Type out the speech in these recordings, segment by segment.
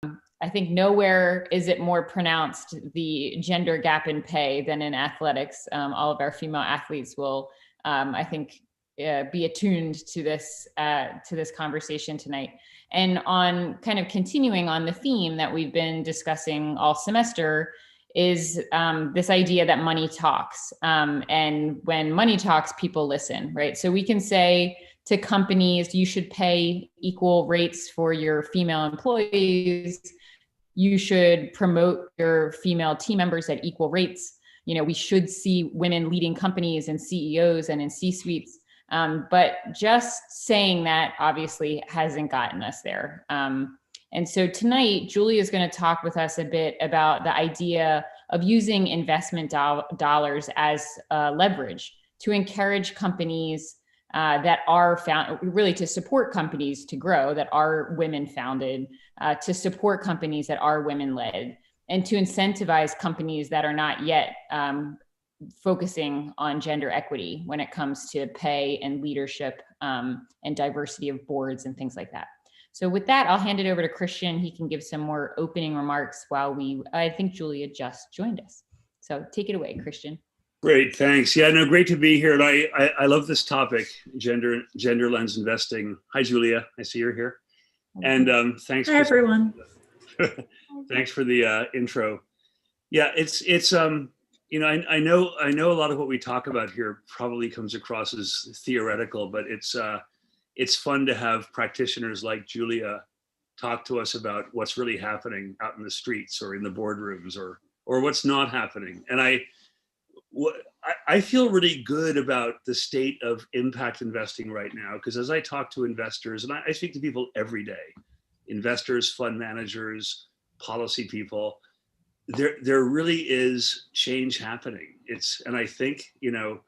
I think nowhere is it more pronounced, the gender gap in pay, than in athletics. All of our female athletes will, I think, be attuned to this conversation tonight. And on kind of continuing on the theme that we've been discussing all semester is this idea that money talks. And when money talks, people listen, right? So we can say to companies, you should pay equal rates for your female employees. You should promote your female team members at equal rates. You know, we should see women leading companies and CEOs and in C-suites. But just saying that obviously hasn't gotten us there. And so tonight, Julia is going to talk with us a bit about the idea of using investment dollars as leverage to encourage companies that are found, really to support companies to grow that are women founded, to support companies that are women led, and to incentivize companies that are not yet focusing on gender equity when it comes to pay and leadership and diversity of boards and things like that. So with that, I'll hand it over to Christian. He can give some more opening remarks while I think Julia just joined us. So take it away, Christian. Great, thanks. Yeah, no, great to be here. And I love this topic, gender lens investing. Hi, Julia. I see you're here. And thanks. Hi, everyone. Thanks for the intro. Yeah, it's you know, I know a lot of what we talk about here probably comes across as theoretical, but it's fun to have practitioners like Julia talk to us about what's really happening out in the streets or in the boardrooms or what's not happening. And I feel really good about the state of impact investing right now, because as I talk to investors, and I speak to people every day, investors, fund managers, policy people, there really is change happening. And I think, you know,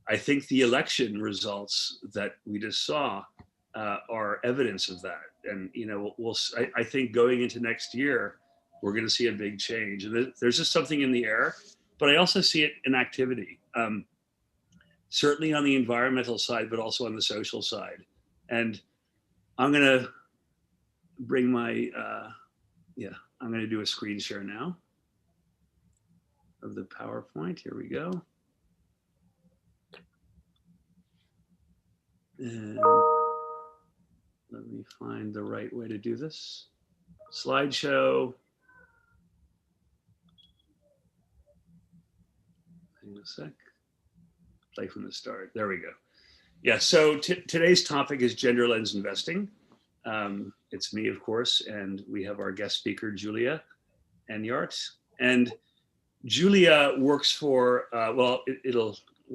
I think the election results that we just saw are evidence of that. And, you know, I think going into next year, we're going to see a big change. And there's just something in the air, but I also see it in activity, certainly on the environmental side, but also on the social side. And I'm going to bring my, I'm going to do a screen share now of the PowerPoint. Here we go. And let me find the right way to do this. Slideshow. Hang on a sec. Play from the start. There we go. Yeah, so today's topic is gender lens investing. It's me, of course, and we have our guest speaker, Julia Enyart. And Julia works for, we'll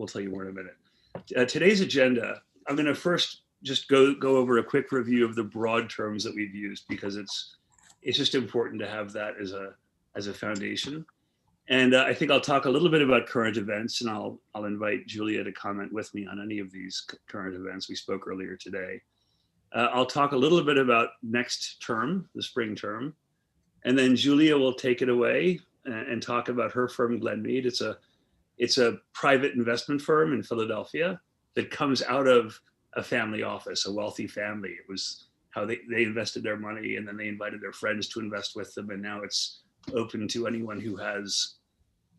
tell you more in a minute. Today's agenda, I'm going to first just go over a quick review of the broad terms that we've used, because it's just important to have that as a foundation. And I think I'll talk a little bit about current events, and I'll invite Julia to comment with me on any of these current events we spoke earlier today. I'll talk a little bit about next term, the spring term, and then Julia will take it away and talk about her firm, Glenmead. It's a private investment firm in Philadelphia that comes out of a family office, a wealthy family. It was how they invested their money, and then they invited their friends to invest with them, and now it's open to anyone who has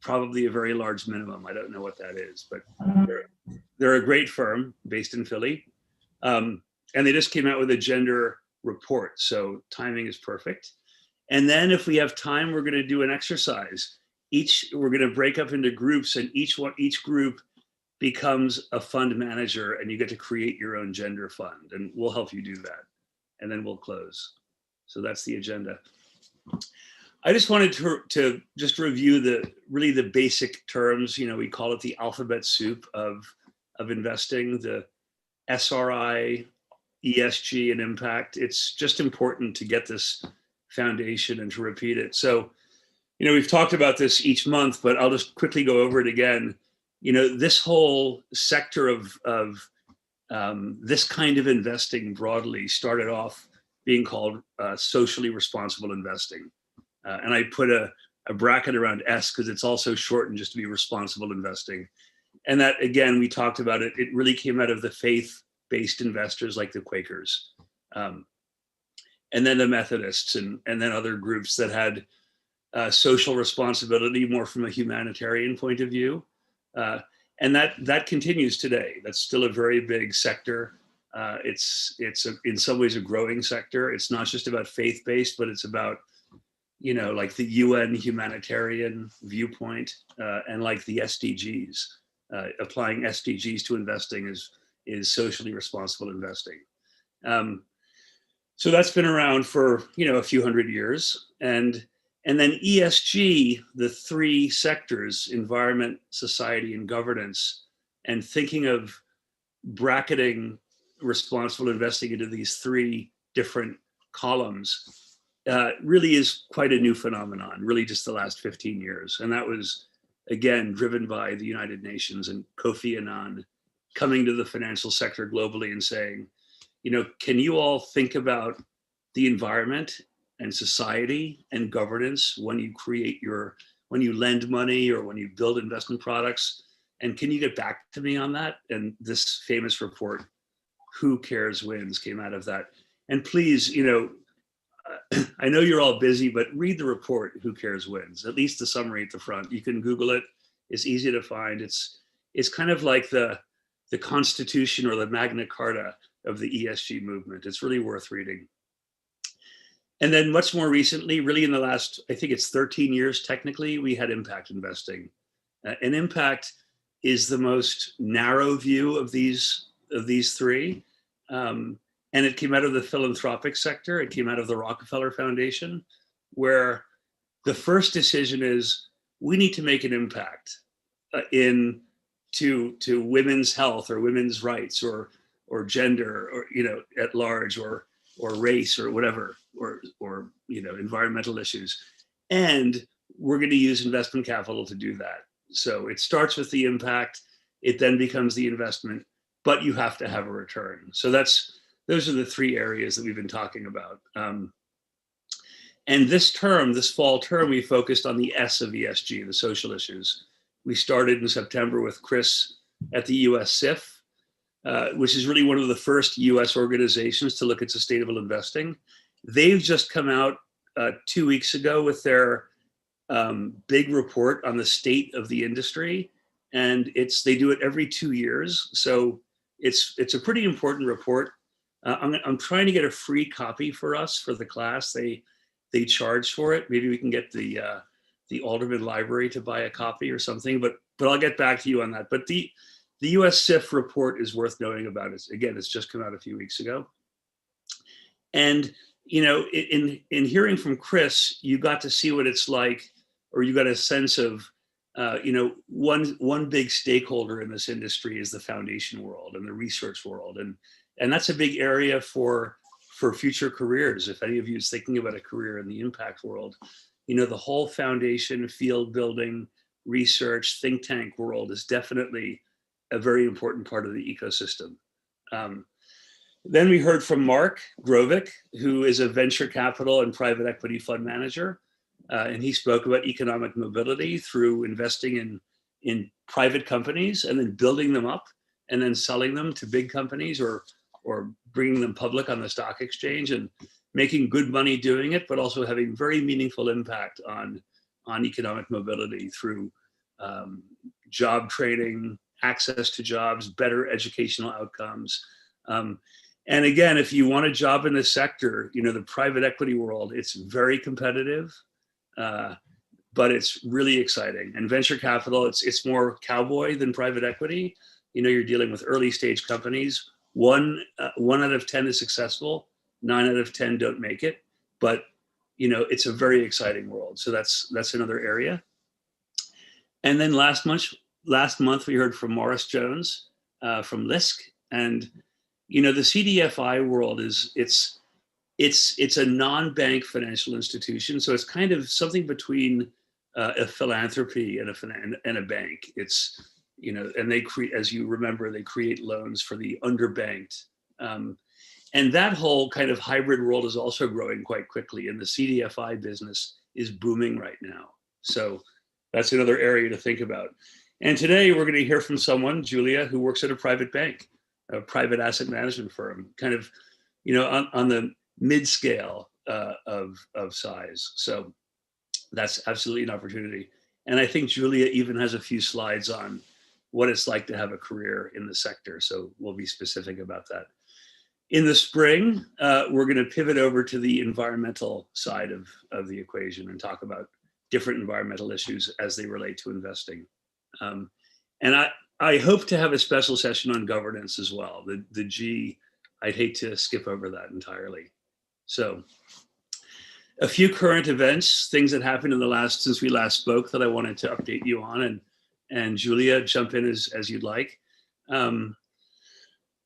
probably a very large minimum. I don't know what that is, but they're a great firm based in Philly. And they just came out with a gender report, so timing is perfect. And then if we have time, we're going to do an exercise. We're going to break up into groups, and each group becomes a fund manager, and you get to create your own gender fund, and we'll help you do that. And then we'll close. So that's the agenda. I just wanted to just review the basic terms. You know, we call it the alphabet soup of investing, the SRI, ESG, and impact. It's just important to get this foundation and to repeat it. So, you know, we've talked about this each month, but I'll just quickly go over it again. You know, this whole sector of this kind of investing broadly started off being called socially responsible investing. And I put a bracket around S because it's also shortened just to be responsible investing. And that, again, we talked about it. It really came out of the faith-based investors like the Quakers. and then the Methodists, and then other groups that had social responsibility more from a humanitarian point of view. And that continues today. That's still a very big sector. It's in some ways a growing sector. It's not just about faith-based, but it's about, like the UN humanitarian viewpoint, and like the SDGs. Applying SDGs to investing is socially responsible investing. So that's been around for a few hundred years, and then ESG, the three sectors: environment, society, and governance, and thinking of bracketing responsible investing into these three different columns really is quite a new phenomenon, really just the last 15 years. And that was, again, driven by the United Nations and Kofi Annan coming to the financial sector globally and saying, can you all think about the environment and society and governance when you lend money or when you build investment products? And can you get back to me on that? And this famous report, Who Cares Wins, came out of that. And please, I know you're all busy, but read the report, Who Cares Wins, at least the summary at the front. You can Google it. It's easy to find. It's kind of like the Constitution or the Magna Carta of the ESG movement. It's really worth reading. And then much more recently, really in the last, I think it's 13 years technically, we had impact investing. And impact is the most narrow view of these three. And it came out of the philanthropic sector. It came out of the Rockefeller Foundation, where the first decision is we need to make an impact to women's health or women's rights or gender or at large or race or whatever or environmental issues, and we're going to use investment capital to do that. So it starts with the impact, it then becomes the investment, but you have to have a return. So those are the three areas that we've been talking about. And this fall term, we focused on the S of ESG, the social issues. We started in September with Chris at the US SIF, which is really one of the first US organizations to look at sustainable investing. They've just come out 2 weeks ago with their big report on the state of the industry. And they do it every 2 years. So it's a pretty important report. I'm trying to get a free copy for us for the class. They charge for it. Maybe we can get the Alderman Library to buy a copy or something, but I'll get back to you on that. But the US SIF report is worth knowing about. Again, it's just come out a few weeks ago. And in hearing from Chris, you got to see what it's like, or you got a sense of one big stakeholder in this industry is the foundation world and the research world, and that's a big area for future careers. If any of you is thinking about a career in the impact world, the whole foundation, field building, research, think tank world is definitely a very important part of the ecosystem. Then we heard from Mark Grovick, who is a venture capital and private equity fund manager. And he spoke about economic mobility through investing in private companies and then building them up and then selling them to big companies or bringing them public on the stock exchange and making good money doing it, but also having very meaningful impact on economic mobility through job training, access to jobs, better educational outcomes. And again, if you want a job in this sector, the private equity world, it's very competitive. But it's really exciting. And venture capital, it's more cowboy than private equity. You're dealing with early stage companies. One out of 10 is successful. 9 out of 10 don't make it. But it's a very exciting world. So that's another area. And then last month we heard from Morris Jones from LISC, and the CDFI world it's a non-bank financial institution, so it's kind of something between a philanthropy and a bank. It's and they create, as you remember, they create loans for the underbanked, and that whole kind of hybrid world is also growing quite quickly, and the CDFI business is booming right now. So that's another area to think about. And today we're going to hear from someone, Julia, who works at a private bank, a private asset management firm, kind of on mid-scale of size. So that's absolutely an opportunity. And I think Julia even has a few slides on what it's like to have a career in the sector. So we'll be specific about that. In the spring, we're going to pivot over to the environmental side of the equation and talk about different environmental issues as they relate to investing. And I hope to have a special session on governance as well. The G, I'd hate to skip over that entirely. So a few current events, things that happened in since we last spoke that I wanted to update you on, and Julia, jump in as you'd like.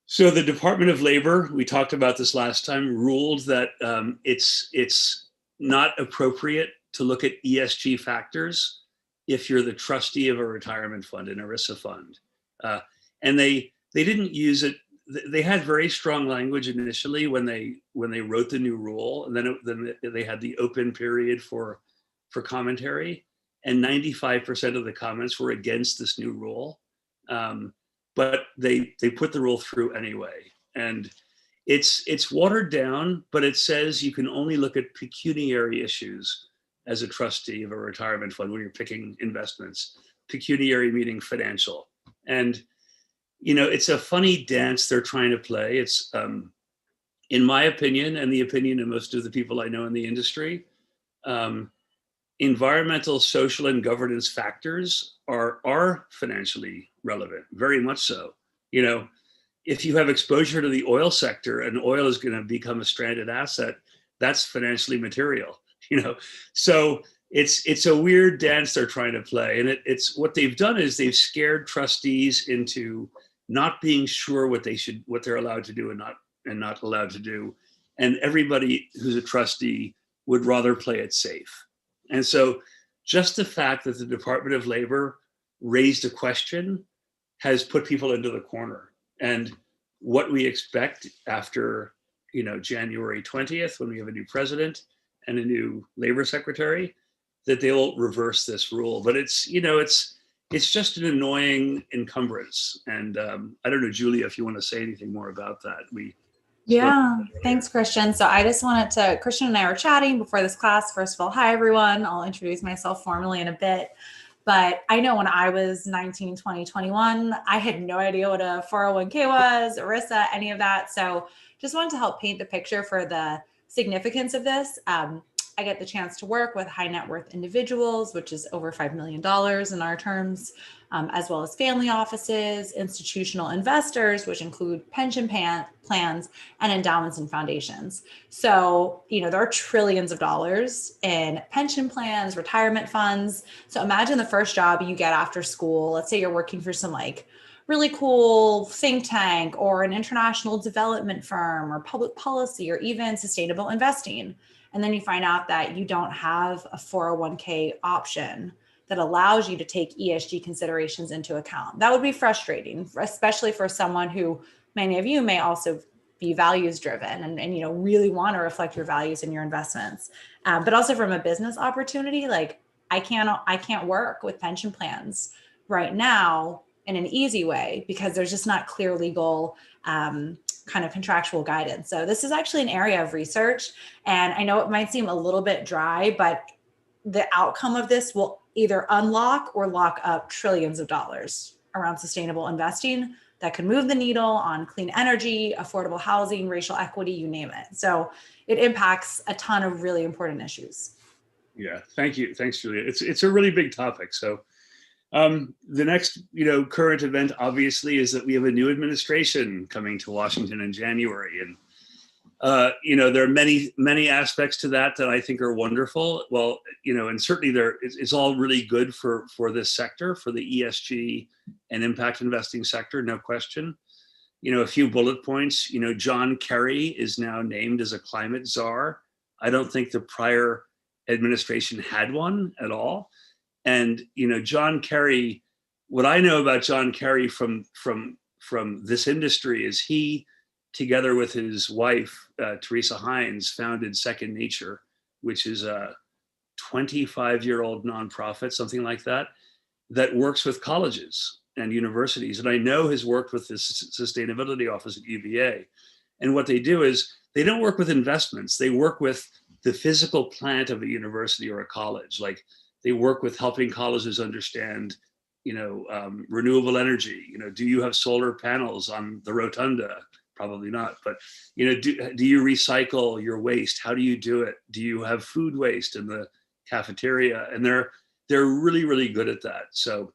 So the Department of Labor, we talked about this last time, ruled that it's not appropriate to look at ESG factors if you're the trustee of a retirement fund, an ERISA fund. And they didn't use it. They had very strong language initially when they wrote the new rule, and then they had the open period for commentary, and 95% of the comments were against this new rule. But they put the rule through anyway, and it's watered down, but it says you can only look at pecuniary issues as a trustee of a retirement fund when you're picking investments. Pecuniary meaning financial, and it's a funny dance they're trying to play. It's in my opinion, and the opinion of most of the people I know in the industry, environmental, social, and governance factors are financially relevant, very much so. If you have exposure to the oil sector and oil is going to become a stranded asset, that's financially material. So it's a weird dance they're trying to play, and it's what they've done is they've scared trustees into not being sure what they're allowed to do and not allowed to do, and everybody who's a trustee would rather play it safe. And so just the fact that the Department of Labor raised a question has put people into the corner. And what we expect after, January 20th, when we have a new president and a new labor secretary, that they'll reverse this rule. But it's just an annoying encumbrance. And I don't know, Julia, if you want to say anything more about that. Yeah, thanks, Christian. So I just Christian and I were chatting before this class. First of all, hi, everyone. I'll introduce myself formally in a bit. But I know when I was 19, 20, 21, I had no idea what a 401k was, ERISA, any of that. So just wanted to help paint the picture for the significance of this. I get the chance to work with high net worth individuals, which is over $5 million in our terms, as well as family offices, institutional investors, which include pension plans and endowments and foundations. So, there are trillions of dollars in pension plans, retirement funds. So imagine the first job you get after school. Let's say you're working for some really cool think tank or an international development firm or public policy or even sustainable investing. And then you find out that you don't have a 401k option that allows you to take ESG considerations into account. That would be frustrating, especially for someone who, many of you may also be values driven and really want to reflect your values in your investments. But also from a business opportunity, I can't work with pension plans right now in an easy way because there's just not clear legal kind of contractual guidance. So this is actually an area of research. And I know it might seem a little bit dry, but the outcome of this will either unlock or lock up trillions of dollars around sustainable investing that could move the needle on clean energy, affordable housing, racial equity, you name it. So it impacts a ton of really important issues. Yeah, thank you. Thanks, Julia. It's a really big topic. So the next, current event, obviously, is that we have a new administration coming to Washington in January. And, there are many aspects to that I think are wonderful. Well, and certainly it's all really good for this sector, for the ESG and impact investing sector, no question. A few bullet points, John Kerry is now named as a climate czar. I don't think the prior administration had one at all. And, John Kerry, what I know about John Kerry from this industry is he, together with his wife, Teresa Hines, founded Second Nature, which is a 25-year-old nonprofit, something like that works with colleges and universities. And I know has worked with the sustainability office at UVA. And what they do is they don't work with investments. They work with the physical plant of a university or a college. Like they work with helping colleges understand, renewable energy. Do you have solar panels on the rotunda? Probably not, but do you recycle your waste? How do you do it? Do you have food waste in the cafeteria? And they're really, really good at that. So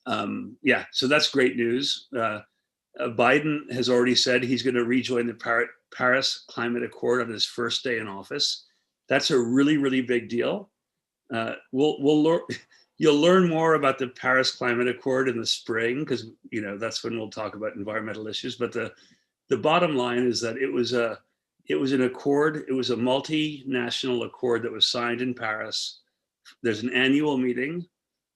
so that's great news. Biden has already said he's going to rejoin the Paris Climate Accord on his first day in office. That's a really, really big deal. You'll learn more about the Paris Climate Accord in the spring, because that's when we'll talk about environmental issues. But the bottom line is that it was an accord. It was a multinational accord that was signed in Paris. There's an annual meeting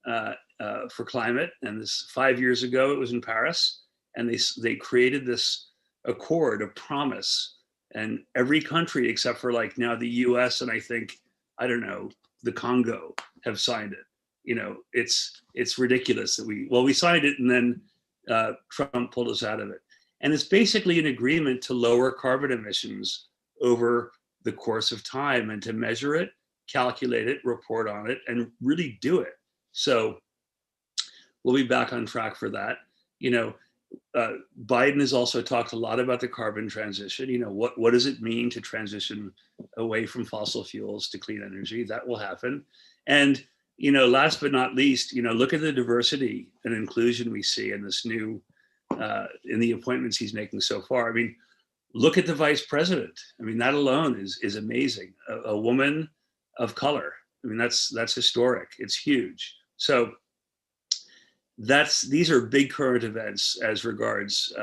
for climate, and this 5 years ago it was in Paris, and they created this accord, a promise, and every country except for like now the US and I think, I don't know, the Congo have signed it. It's ridiculous that we signed it and then Trump pulled us out of it. And it's basically an agreement to lower carbon emissions over the course of time and to measure it, calculate it, report on it, and really do it. So we'll be back on track for that. Biden has also talked a lot about the carbon transition. What does it mean to transition away from fossil fuels to clean energy? That will happen. And last but not least, look at the diversity and inclusion we see in this new, in the appointments he's making so far. I mean, look at the vice president. I mean, that alone is amazing. A woman of color. I mean, that's historic. It's huge. So these are big current events as regards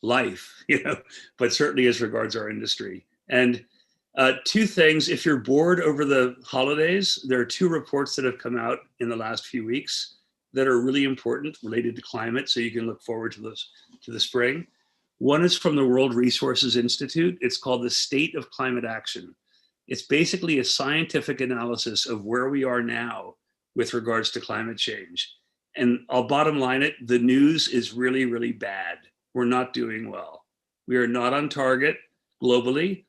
life, but certainly as regards our industry. And two things, if you're bored over the holidays, there are two reports that have come out in the last few weeks that are really important related to climate, so you can look forward to the spring. One is from the World Resources Institute. It's called The State of Climate Action. It's basically a scientific analysis of where we are now with regards to climate change. And I'll bottom line it, the news is really, really bad. We're not doing well. We are not on target globally.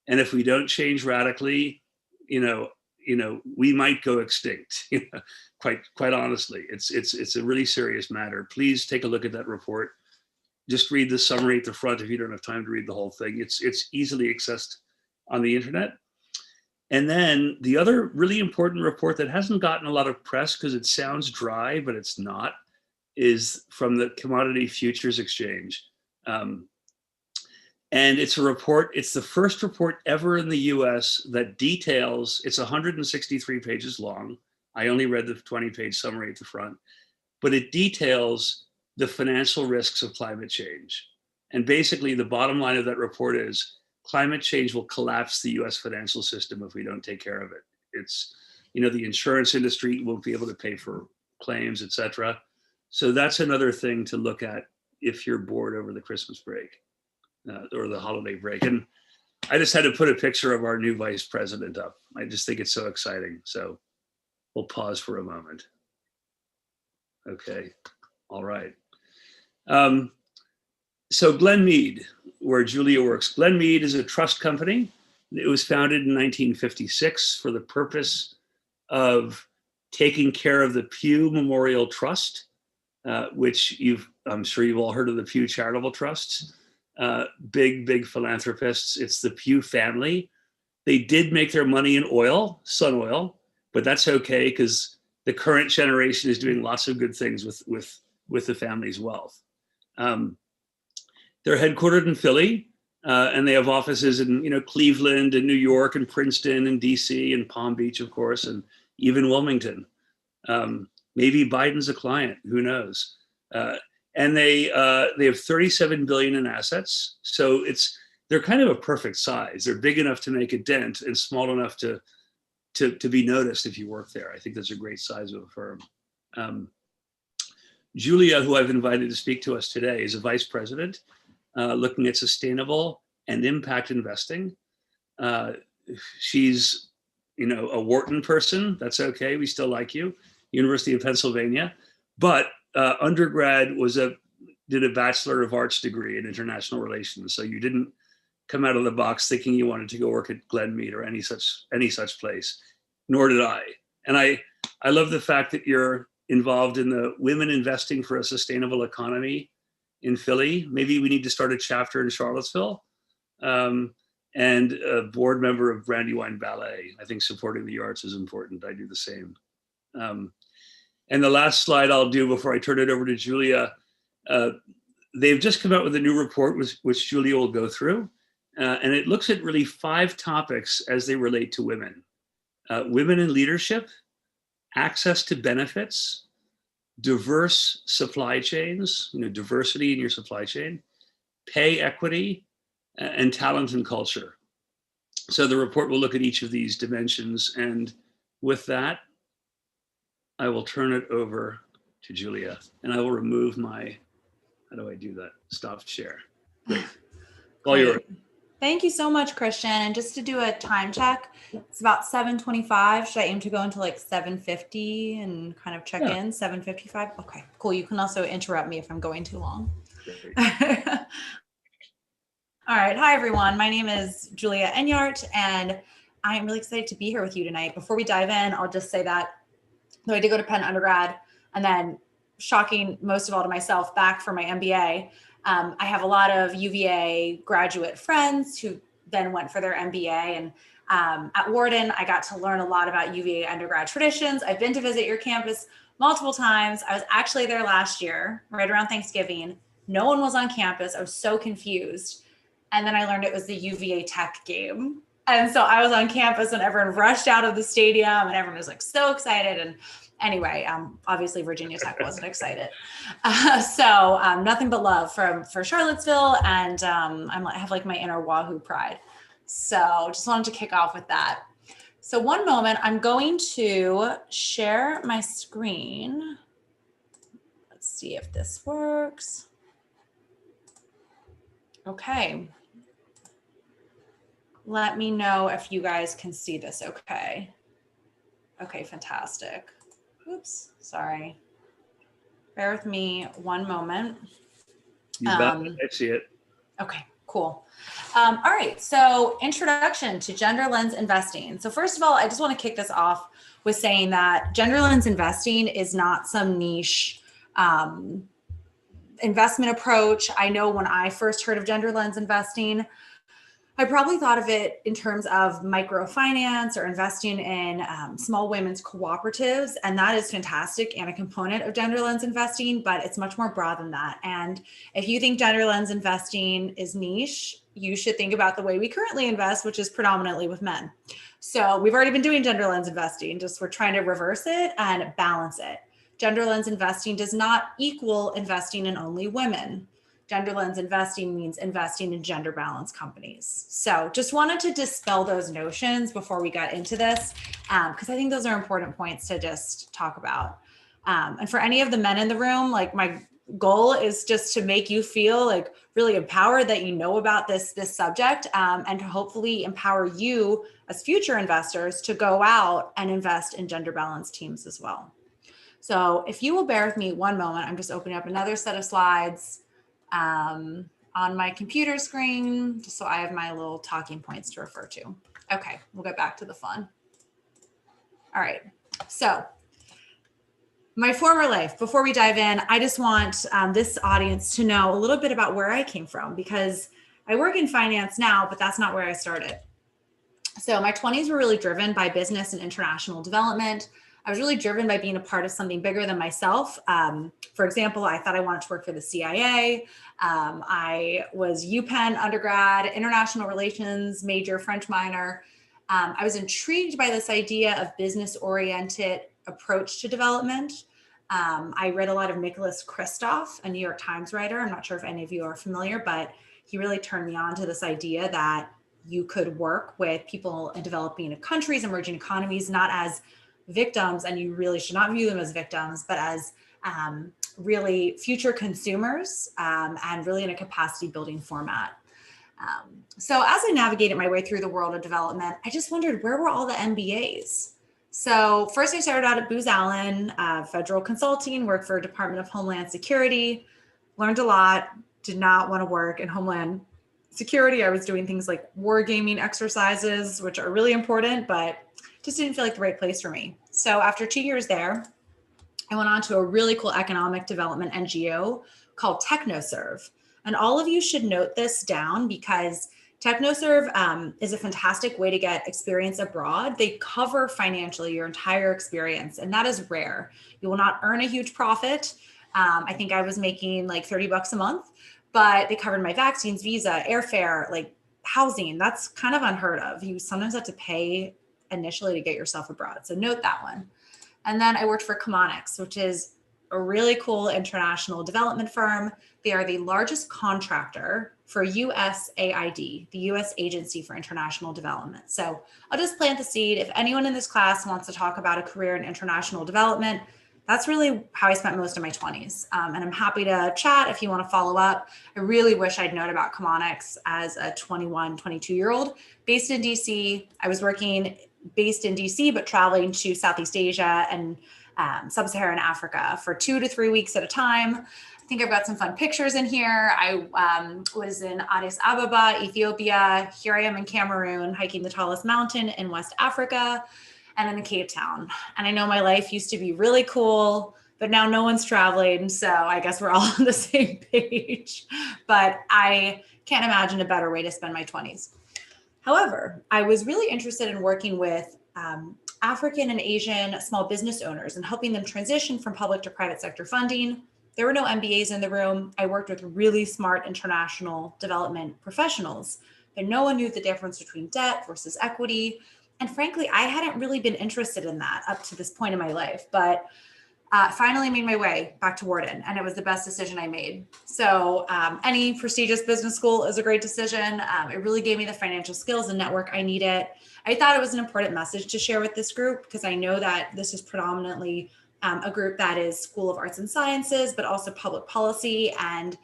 And if we don't change radically, we might go extinct. Quite honestly, it's a really serious matter. Please take a look at that report. Just read the summary at the front if you don't have time to read the whole thing. It's easily accessed on the internet. And then the other really important report that hasn't gotten a lot of press because it sounds dry, but it's not, is from the Commodity Futures Exchange. And it's a report, it's the first report ever in the US that details, it's 163 pages long. I only read the 20-page summary at the front, but it details the financial risks of climate change. And basically the bottom line of that report is climate change will collapse the US financial system if we don't take care of it. It's, the insurance industry won't be able to pay for claims, et cetera. So that's another thing to look at if you're bored over the Christmas break or the holiday break. And I just had to put a picture of our new vice president up. I just think it's so exciting. So we'll pause for a moment. Okay, all right. So Glen Mead, where Julia works. Glen Mead is a trust company. It was founded in 1956 for the purpose of taking care of the Pew Memorial Trust, which I'm sure you've all heard of the Pew Charitable Trusts. Big philanthropists. It's the Pew family. They did make their money in oil, sun oil, but that's okay because the current generation is doing lots of good things with the family's wealth. They're headquartered in Philly, and they have offices in Cleveland and New York and Princeton and DC and Palm Beach, of course, and even Wilmington. Maybe Biden's a client, who knows? And they have 37 billion in assets, so they're kind of a perfect size. They're big enough to make a dent and small enough to be noticed if you work there. I think that's a great size of a firm. Julia, who I've invited to speak to us today, is a vice president looking at sustainable and impact investing. She's, a Wharton person. That's okay. We still like you. University of Pennsylvania, but undergrad did a Bachelor of Arts degree in international relations. So you didn't come out of the box thinking you wanted to go work at Glenmead or any such place, nor did I. And I love the fact that you're involved in the Women Investing for a Sustainable Economy in Philly. Maybe we need to start a chapter in Charlottesville. And a board member of Brandywine Ballet. I think supporting the arts is important. I do the same. And the last slide I'll do before I turn it over to Julia, they've just come out with a new report, which Julia will go through. And it looks at really 5 topics as they relate to women. Women in leadership, access to benefits, diverse supply chains, diversity in your supply chain, pay equity, and talent and culture. So the report will look at each of these dimensions. And with that, I will turn it over to Julia, and I will remove my, how do I do that? Stop share. Great. All yours. Thank you so much, Christian. And just to do a time check, it's about 7:25. Should I aim to go into like 7:50 and kind of check in? 7:55? Okay, cool. You can also interrupt me if I'm going too long. All right. Hi, everyone. My name is Julia Enyart, and I am really excited to be here with you tonight. Before we dive in, I'll just say that though I did go to Penn undergrad and then, shocking most of all to myself, back for my MBA, I have a lot of UVA graduate friends who then went for their MBA. And at Wharton, I got to learn a lot about UVA undergrad traditions. I've been to visit your campus multiple times. I was actually there last year, right around Thanksgiving. No one was on campus. I was so confused. And then I learned it was the UVA Tech game. And so I was on campus and everyone rushed out of the stadium and everyone was like so excited. And anyway, obviously Virginia Tech wasn't excited. So nothing but love for Charlottesville. And I have like my inner Wahoo pride. So just wanted to kick off with that. So one moment, I'm going to share my screen. Let's see if this works. Okay. Let me know if you guys can see this okay. Okay, fantastic. Oops, sorry. Bear with me one moment. You bet. I see it. Okay, cool. All right, so introduction to gender lens investing. So first of all, I just want to kick this off with saying that gender lens investing is not some niche investment approach. I know when I first heard of gender lens investing, I probably thought of it in terms of microfinance or investing in small women's cooperatives. And that is fantastic and a component of gender lens investing, but it's much more broad than that. And if you think gender lens investing is niche, you should think about the way we currently invest, which is predominantly with men. So we've already been doing gender lens investing, just we're trying to reverse it and balance it. Gender lens investing does not equal investing in only women. Gender lens investing means investing in gender balanced companies. So just wanted to dispel those notions before we got into this, because I think those are important points to just talk about. And for any of the men in the room, like my goal is just to make you feel like really empowered that you know about this subject, and to hopefully empower you as future investors to go out and invest in gender balanced teams as well. So if you will bear with me one moment, I'm just opening up another set of slides on my computer screen, just so I have my little talking points to refer to. Okay, we'll get back to the fun. All right, so my former life, before we dive in, I just want this audience to know a little bit about where I came from, because I work in finance now, but that's not where I started. So my 20s were really driven by business and international development. I was really driven by being a part of something bigger than myself. For example, I thought I wanted to work for the CIA. I was UPenn undergrad, international relations major, French minor. I was intrigued by this idea of business-oriented approach to development. I read a lot of Nicholas Kristof, a New York Times writer. I'm not sure if any of you are familiar, but he really turned me on to this idea that you could work with people in developing countries, emerging economies, not as victims, and you really should not view them as victims, but as really future consumers, and really in a capacity building format. So as I navigated my way through the world of development, I just wondered, where were all the MBAs? So first I started out at Booz Allen, federal consulting, worked for Department of Homeland Security, learned a lot, did not want to work in Homeland security. I was doing things like wargaming exercises, which are really important, but just didn't feel like the right place for me. So after 2 years there, I went on to a really cool economic development NGO called TechnoServe. And all of you should note this down because TechnoServe is a fantastic way to get experience abroad. They cover financially your entire experience, and that is rare. You will not earn a huge profit. I think I was making like $30 a month, but they covered my vaccines, visa, airfare, like housing. That's kind of unheard of. You sometimes have to pay initially to get yourself abroad. So note that one. And then I worked for Chemonics, which is a really cool international development firm. They are the largest contractor for USAID, the US Agency for International Development. So I'll just plant the seed. If anyone in this class wants to talk about a career in international development, that's really how I spent most of my 20s. And I'm happy to chat if you want to follow up. I really wish I'd known about Chemonics as a 21, 22-year-old based in DC. I was working based in DC, but traveling to Southeast Asia and Sub-Saharan Africa for 2 to 3 weeks at a time. I think I've got some fun pictures in here. I was in Addis Ababa, Ethiopia. Here I am in Cameroon, hiking the tallest mountain in West Africa, and in Cape Town. And I know my life used to be really cool, but now no one's traveling. So I guess we're all on the same page. But I can't imagine a better way to spend my 20s. However, I was really interested in working with African and Asian small business owners and helping them transition from public to private sector funding. There were no MBAs in the room. I worked with really smart international development professionals, but no one knew the difference between debt versus equity. And frankly, I hadn't really been interested in that up to this point in my life, but finally made my way back to Wharton, and it was the best decision I made. So any prestigious business school is a great decision. It really gave me the financial skills and network I needed. I thought it was an important message to share with this group because I know that this is predominantly a group that is School of Arts and Sciences, but also public policy, and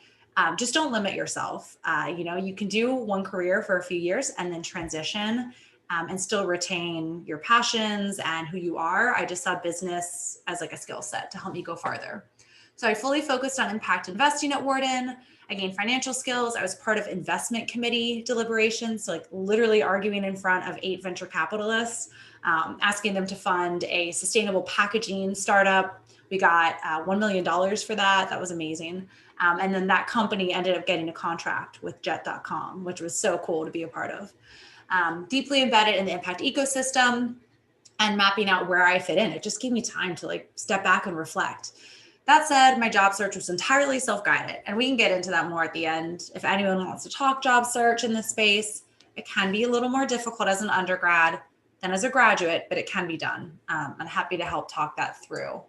just don't limit yourself. You can do one career for a few years and then transition and still retain your passions and who you are. I just saw business as like a skill set to help me go farther. So I fully focused on impact investing at Wharton. I gained financial skills. I was part of investment committee deliberations, so like literally arguing in front of 8 venture capitalists, asking them to fund a sustainable packaging startup. We got $1 million for that. That was amazing. And then that company ended up getting a contract with Jet.com, which was so cool to be a part of. Deeply embedded in the impact ecosystem and mapping out where I fit in. It just gave me time to like step back and reflect. That said, my job search was entirely self-guided, and we can get into that more at the end. If anyone wants to talk job search in this space, it can be a little more difficult as an undergrad than as a graduate, but it can be done. I'm happy to help talk that through.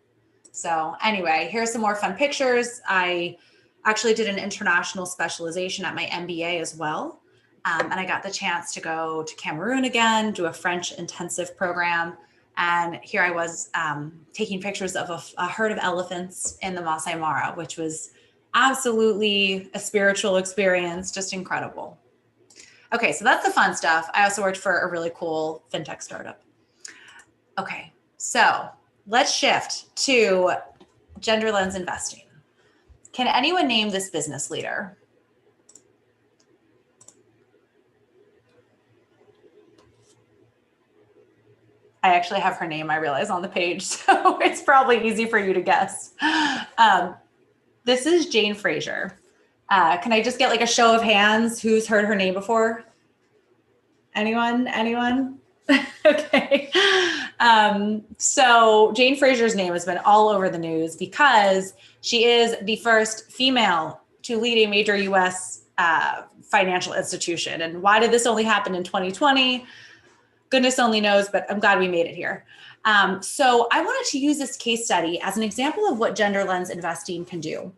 So anyway, here's some more fun pictures. I actually did an international specialization at my MBA as well. And I got the chance to go to Cameroon again, do a French intensive program. And here I was taking pictures of a herd of elephants in the Masai Mara, which was absolutely a spiritual experience, just incredible. Okay, so that's the fun stuff. I also worked for a really cool fintech startup. Okay, so let's shift to gender lens investing. Can anyone name this business leader? I actually have her name, I realize, on the page, so it's probably easy for you to guess. This is Jane Fraser. Can I just get like a show of hands who's heard her name before? Anyone? Okay. So Jane Fraser's name has been all over the news because she is the first female to lead a major US financial institution. And why did this only happen in 2020? Goodness only knows, but I'm glad we made it here. So I wanted to use this case study as an example of what gender lens investing can do.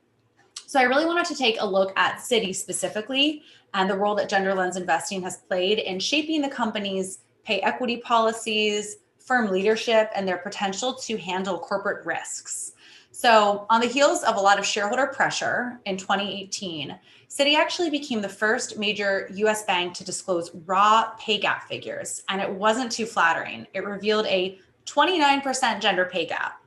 So I really wanted to take a look at Citi specifically and the role that gender lens investing has played in shaping the company's pay equity policies, firm leadership, and their potential to handle corporate risks. So on the heels of a lot of shareholder pressure in 2018, Citi actually became the first major US bank to disclose raw pay gap figures, and it wasn't too flattering. It revealed a 29% gender pay gap.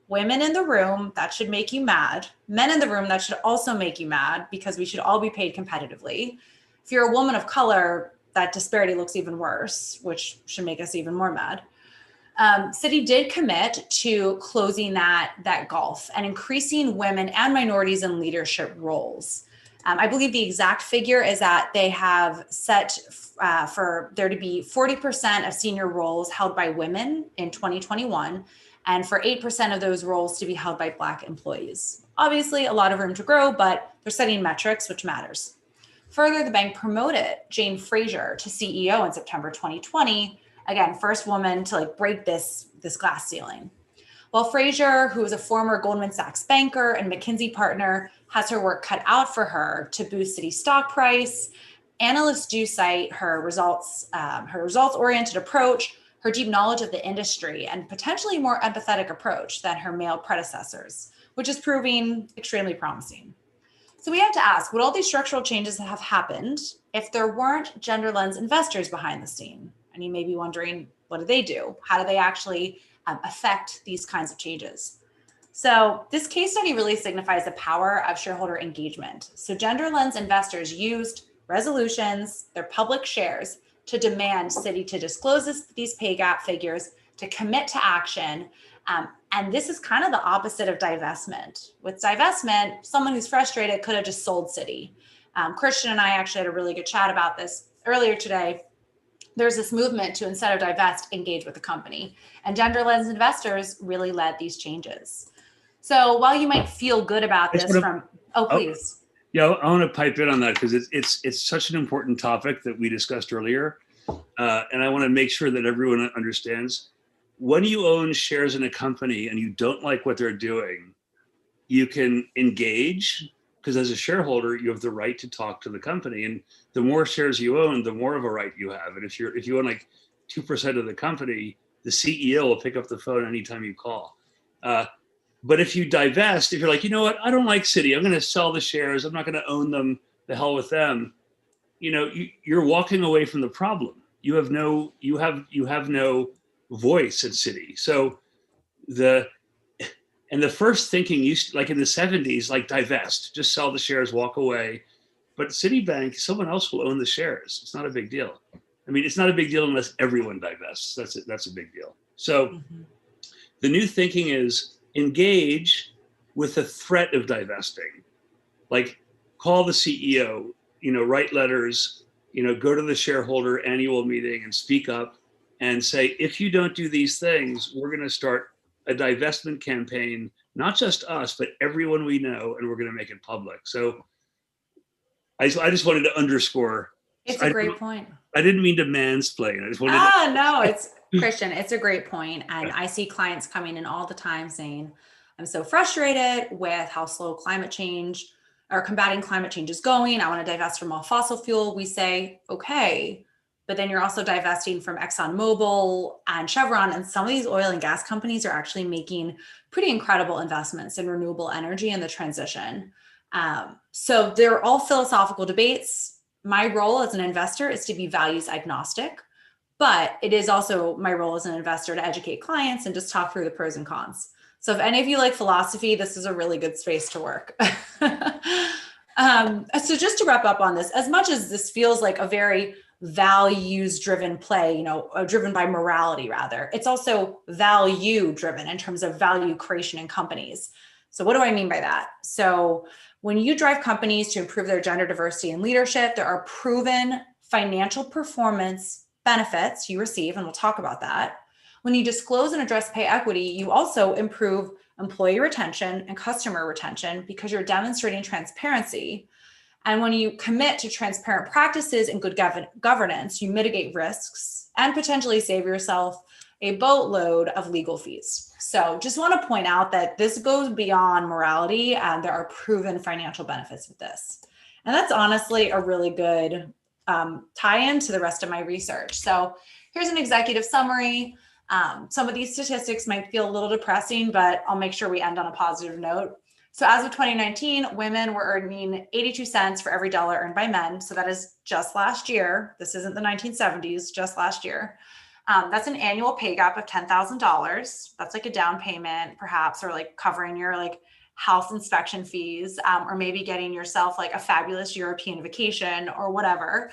Women in the room, that should make you mad. Men in the room, that should also make you mad because we should all be paid competitively. If you're a woman of color, that disparity looks even worse, which should make us even more mad. Citi did commit to closing that gulf and increasing women and minorities in leadership roles. I believe the exact figure is that they have set for there to be 40% of senior roles held by women in 2021, and for 8% of those roles to be held by Black employees. Obviously, a lot of room to grow, but they're setting metrics, which matters. Further, the bank promoted Jane Fraser to CEO in September 2020. Again, first woman to break this glass ceiling. While Fraser, who is a former Goldman Sachs banker and McKinsey partner, has her work cut out for her to boost Citi's stock price, analysts do cite her results-oriented approach, her deep knowledge of the industry, and potentially more empathetic approach than her male predecessors, which is proving extremely promising. So we have to ask, would all these structural changes have happened if there weren't gender lens investors behind the scene? And you may be wondering, what do they do? How do they actually affect these kinds of changes? So this case study really signifies the power of shareholder engagement. So gender lens investors used resolutions, their public shares, to demand Citi to disclose these pay gap figures, to commit to action. And this is kind of the opposite of divestment. With divestment, someone who's frustrated could have just sold Citi. Christian and I actually had a really good chat about this earlier today. There's this movement to, instead of divest, engage with the company. And gender lens investors really led these changes. So while you might feel good about this please. Yeah, I want to pipe in on that because it's such an important topic that we discussed earlier. And I want to make sure that everyone understands. When you own shares in a company and you don't like what they're doing, you can engage, because as a shareholder, you have the right to talk to the company. And the more shares you own, the more of a right you have. And if you own 2% of the company, the CEO will pick up the phone anytime you call. But if you divest, if you're like, you know what, I don't like Citi, I'm going to sell the shares, I'm not going to own them, the hell with them. You're walking away from the problem. You have no voice at Citi. So the first thinking used, like in the 70s, divest, just sell the shares, walk away. But Citibank, someone else will own the shares. It's not a big deal. I mean, it's not a big deal unless everyone divests. That's a big deal. So the new thinking is engage with the threat of divesting. Call the CEO, write letters, go to the shareholder annual meeting and speak up and say, if you don't do these things, we're going to start a divestment campaign, not just us, but everyone we know, and we're going to make it public. So I just wanted to underscore. It's a great point. I didn't mean to mansplain. I just wanted no, it's Christian. It's a great point. And I see clients coming in all the time saying, I'm so frustrated with how slow climate change or combating climate change is going. I want to divest from all fossil fuel. We say, okay, but then you're also divesting from ExxonMobil and Chevron. And some of these oil and gas companies are actually making pretty incredible investments in renewable energy and the transition. So they're all philosophical debates. My role as an investor is to be values agnostic, but it is also my role as an investor to educate clients and just talk through the pros and cons. So if any of you like philosophy, this is a really good space to work. So just to wrap up on this, as much as this feels like a very values-driven play, driven by morality rather, it's also value-driven in terms of value creation in companies. So what do I mean by that? So when you drive companies to improve their gender diversity and leadership, there are proven financial performance benefits you receive, and we'll talk about that. When you disclose and address pay equity, you also improve employee retention and customer retention because you're demonstrating transparency. And when you commit to transparent practices and good governance, you mitigate risks and potentially save yourself a boatload of legal fees. So just want to point out that this goes beyond morality, and there are proven financial benefits with this. And that's honestly a really good tie-in to the rest of my research. So here's an executive summary. Some of these statistics might feel a little depressing, but I'll make sure we end on a positive note. So as of 2019, women were earning 82 cents for every dollar earned by men. So that is just last year. This isn't the 1970s, just last year. That's an annual pay gap of $10,000. That's like a down payment, perhaps, or covering your house inspection fees, or maybe getting yourself like a fabulous European vacation or whatever.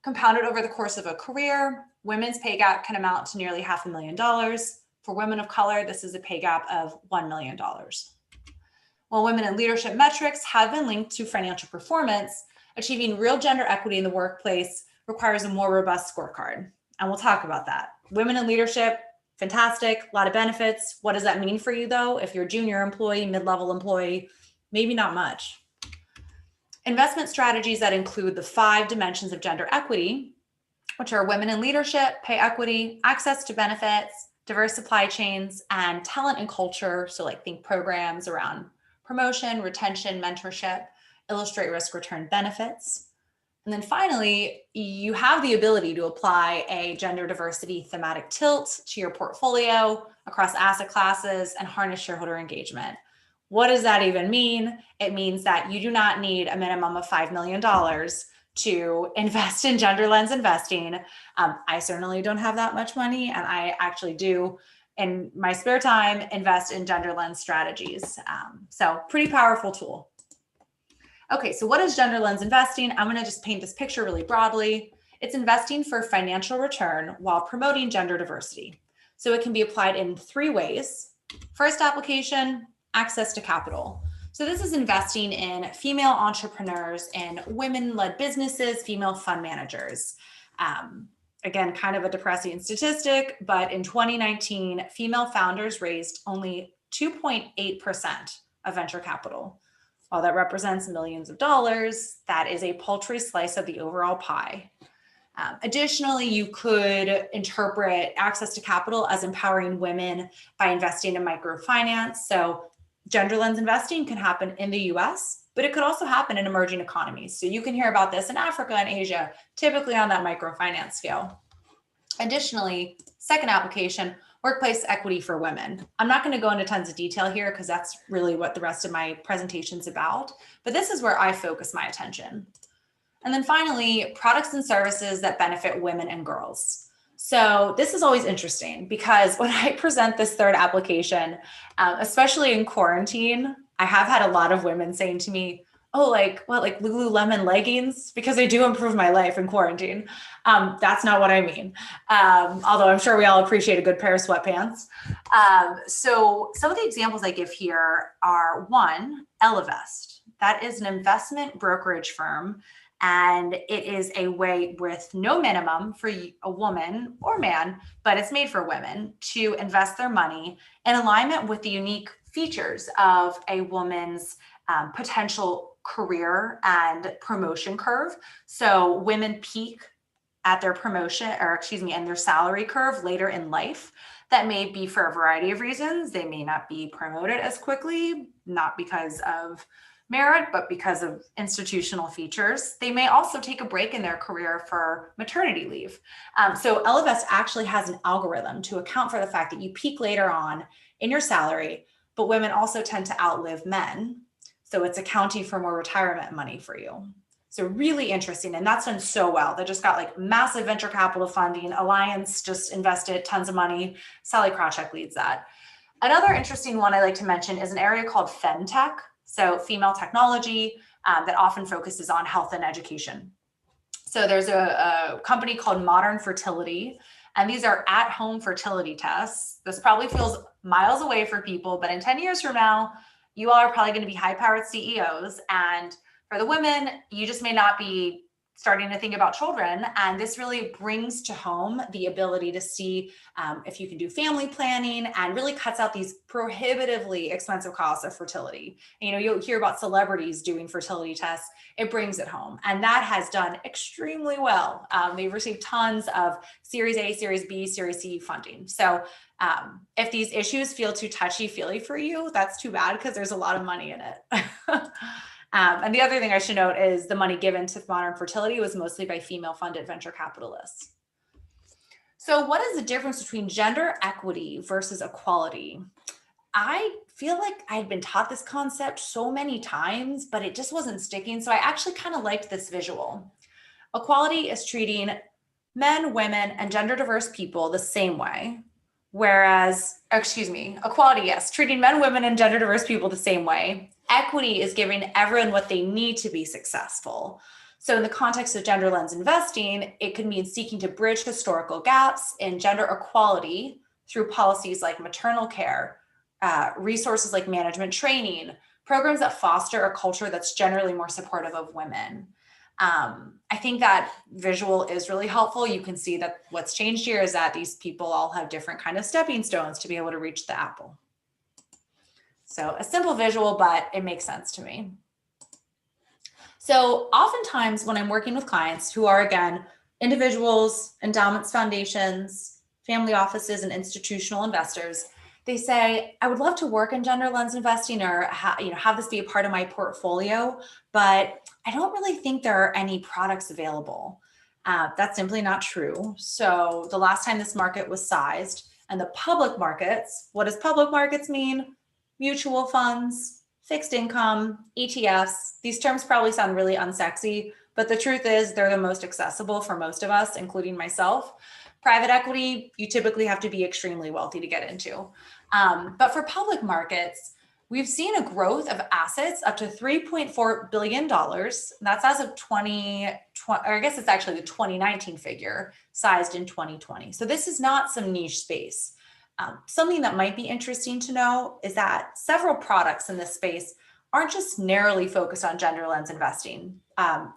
Compounded over the course of a career, women's pay gap can amount to nearly $500,000. For women of color, this is a pay gap of $1 million. While women in leadership metrics have been linked to financial performance, achieving real gender equity in the workplace requires a more robust scorecard. And we'll talk about that. Women in leadership, fantastic, a lot of benefits. What does that mean for you though? If you're a junior employee, mid-level employee, maybe not much. Investment strategies that include the 5 dimensions of gender equity, which are women in leadership, pay equity, access to benefits, diverse supply chains, and talent and culture. So like think programs around promotion, retention, mentorship, illustrate risk return benefits. And then finally, you have the ability to apply a gender diversity thematic tilt to your portfolio across asset classes and harness shareholder engagement. What does that even mean? It means that you do not need a minimum of $5 million to invest in gender lens investing. I certainly don't have that much money, and I actually do in my spare time invest in gender lens strategies. So pretty powerful tool. Okay, so what is gender lens investing? I'm going to just paint this picture really broadly. It's investing for financial return while promoting gender diversity. So it can be applied in 3 ways. First application, access to capital. So this is investing in female entrepreneurs and women-led businesses, female fund managers. Again, kind of a depressing statistic, but in 2019, female founders raised only 2.8% of venture capital. While that represents millions of dollars, that is a paltry slice of the overall pie. Additionally, you could interpret access to capital as empowering women by investing in microfinance. So gender lens investing can happen in the US, but it could also happen in emerging economies. So you can hear about this in Africa and Asia, typically on that microfinance scale. Additionally, second application, workplace equity for women. I'm not going to go into tons of detail here because that's really what the rest of my presentation is about, but this is where I focus my attention. And then finally, products and services that benefit women and girls. So this is always interesting because when I present this third application, especially in quarantine, I have had a lot of women saying to me, oh, like what, like Lululemon leggings? Because they do improve my life in quarantine. That's not what I mean. Although I'm sure we all appreciate a good pair of sweatpants. So some of the examples I give here are 1, Ellevest. That is an investment brokerage firm. And it is a way with no minimum for a woman or man, but it's made for women to invest their money in alignment with the unique features of a woman's potential career and promotion curve. So women peak at their promotion, or excuse me, and their salary curve later in life. That may be for a variety of reasons. They may not be promoted as quickly, not because of merit, but because of institutional features. They may also take a break in their career for maternity leave. So Ellevest actually has an algorithm to account for the fact that you peak later on in your salary, but women also tend to outlive men. So it's accounting for more retirement money for you. So really interesting. And that's done so well. They just got like massive venture capital funding. Alliance just invested tons of money. Sally Krawcheck leads that. Another interesting one I like to mention is an area called femtech. So female technology that often focuses on health and education. So there's a company called Modern Fertility, and these are at-home fertility tests. This probably feels miles away for people, but in 10 years from now, you all are probably going to be high-powered CEOs. And for the women, you just may not be starting to think about children. And this really brings to home the ability to see if you can do family planning and really cuts out these prohibitively expensive costs of fertility. And, you know, you'll hear about celebrities doing fertility tests. It brings it home. And that has done extremely well. They've received tons of Series A, Series B, Series C funding. So if these issues feel too touchy-feely for you, that's too bad because there's a lot of money in it. And the other thing I should note is the money given to Modern Fertility was mostly by female-funded venture capitalists. So what is the difference between gender equity versus equality? I feel like I had been taught this concept so many times, but it just wasn't sticking. So I actually kind of liked this visual. Equality is treating men, women, and gender diverse people the same way, Whereas, equality, yes, treating men, women, and gender diverse people the same way. Equity is giving everyone what they need to be successful. So in the context of gender lens investing, it could mean seeking to bridge historical gaps in gender equality through policies like maternal care, resources like management training, programs that foster a culture that's generally more supportive of women. I think that visual is really helpful. You can see that what's changed here is that these people all have different kind of stepping stones to be able to reach the apple. So a simple visual, but it makes sense to me. So oftentimes when I'm working with clients who are, again, individuals, endowments, foundations, family offices, and institutional investors, they say, I would love to work in gender lens investing or have this be a part of my portfolio, but I don't really think there are any products available. That's simply not true. So the last time this market was sized, and the public markets, what does public markets mean? Mutual funds, fixed income, ETFs. These terms probably sound really unsexy, but the truth is they're the most accessible for most of us, including myself. Private equity, you typically have to be extremely wealthy to get into. But for public markets, we've seen a growth of assets up to $3.4 billion. That's as of 2020, or I guess it's actually the 2019 figure, sized in 2020. So this is not some niche space. Something that might be interesting to know is that several products in this space aren't just narrowly focused on gender lens investing.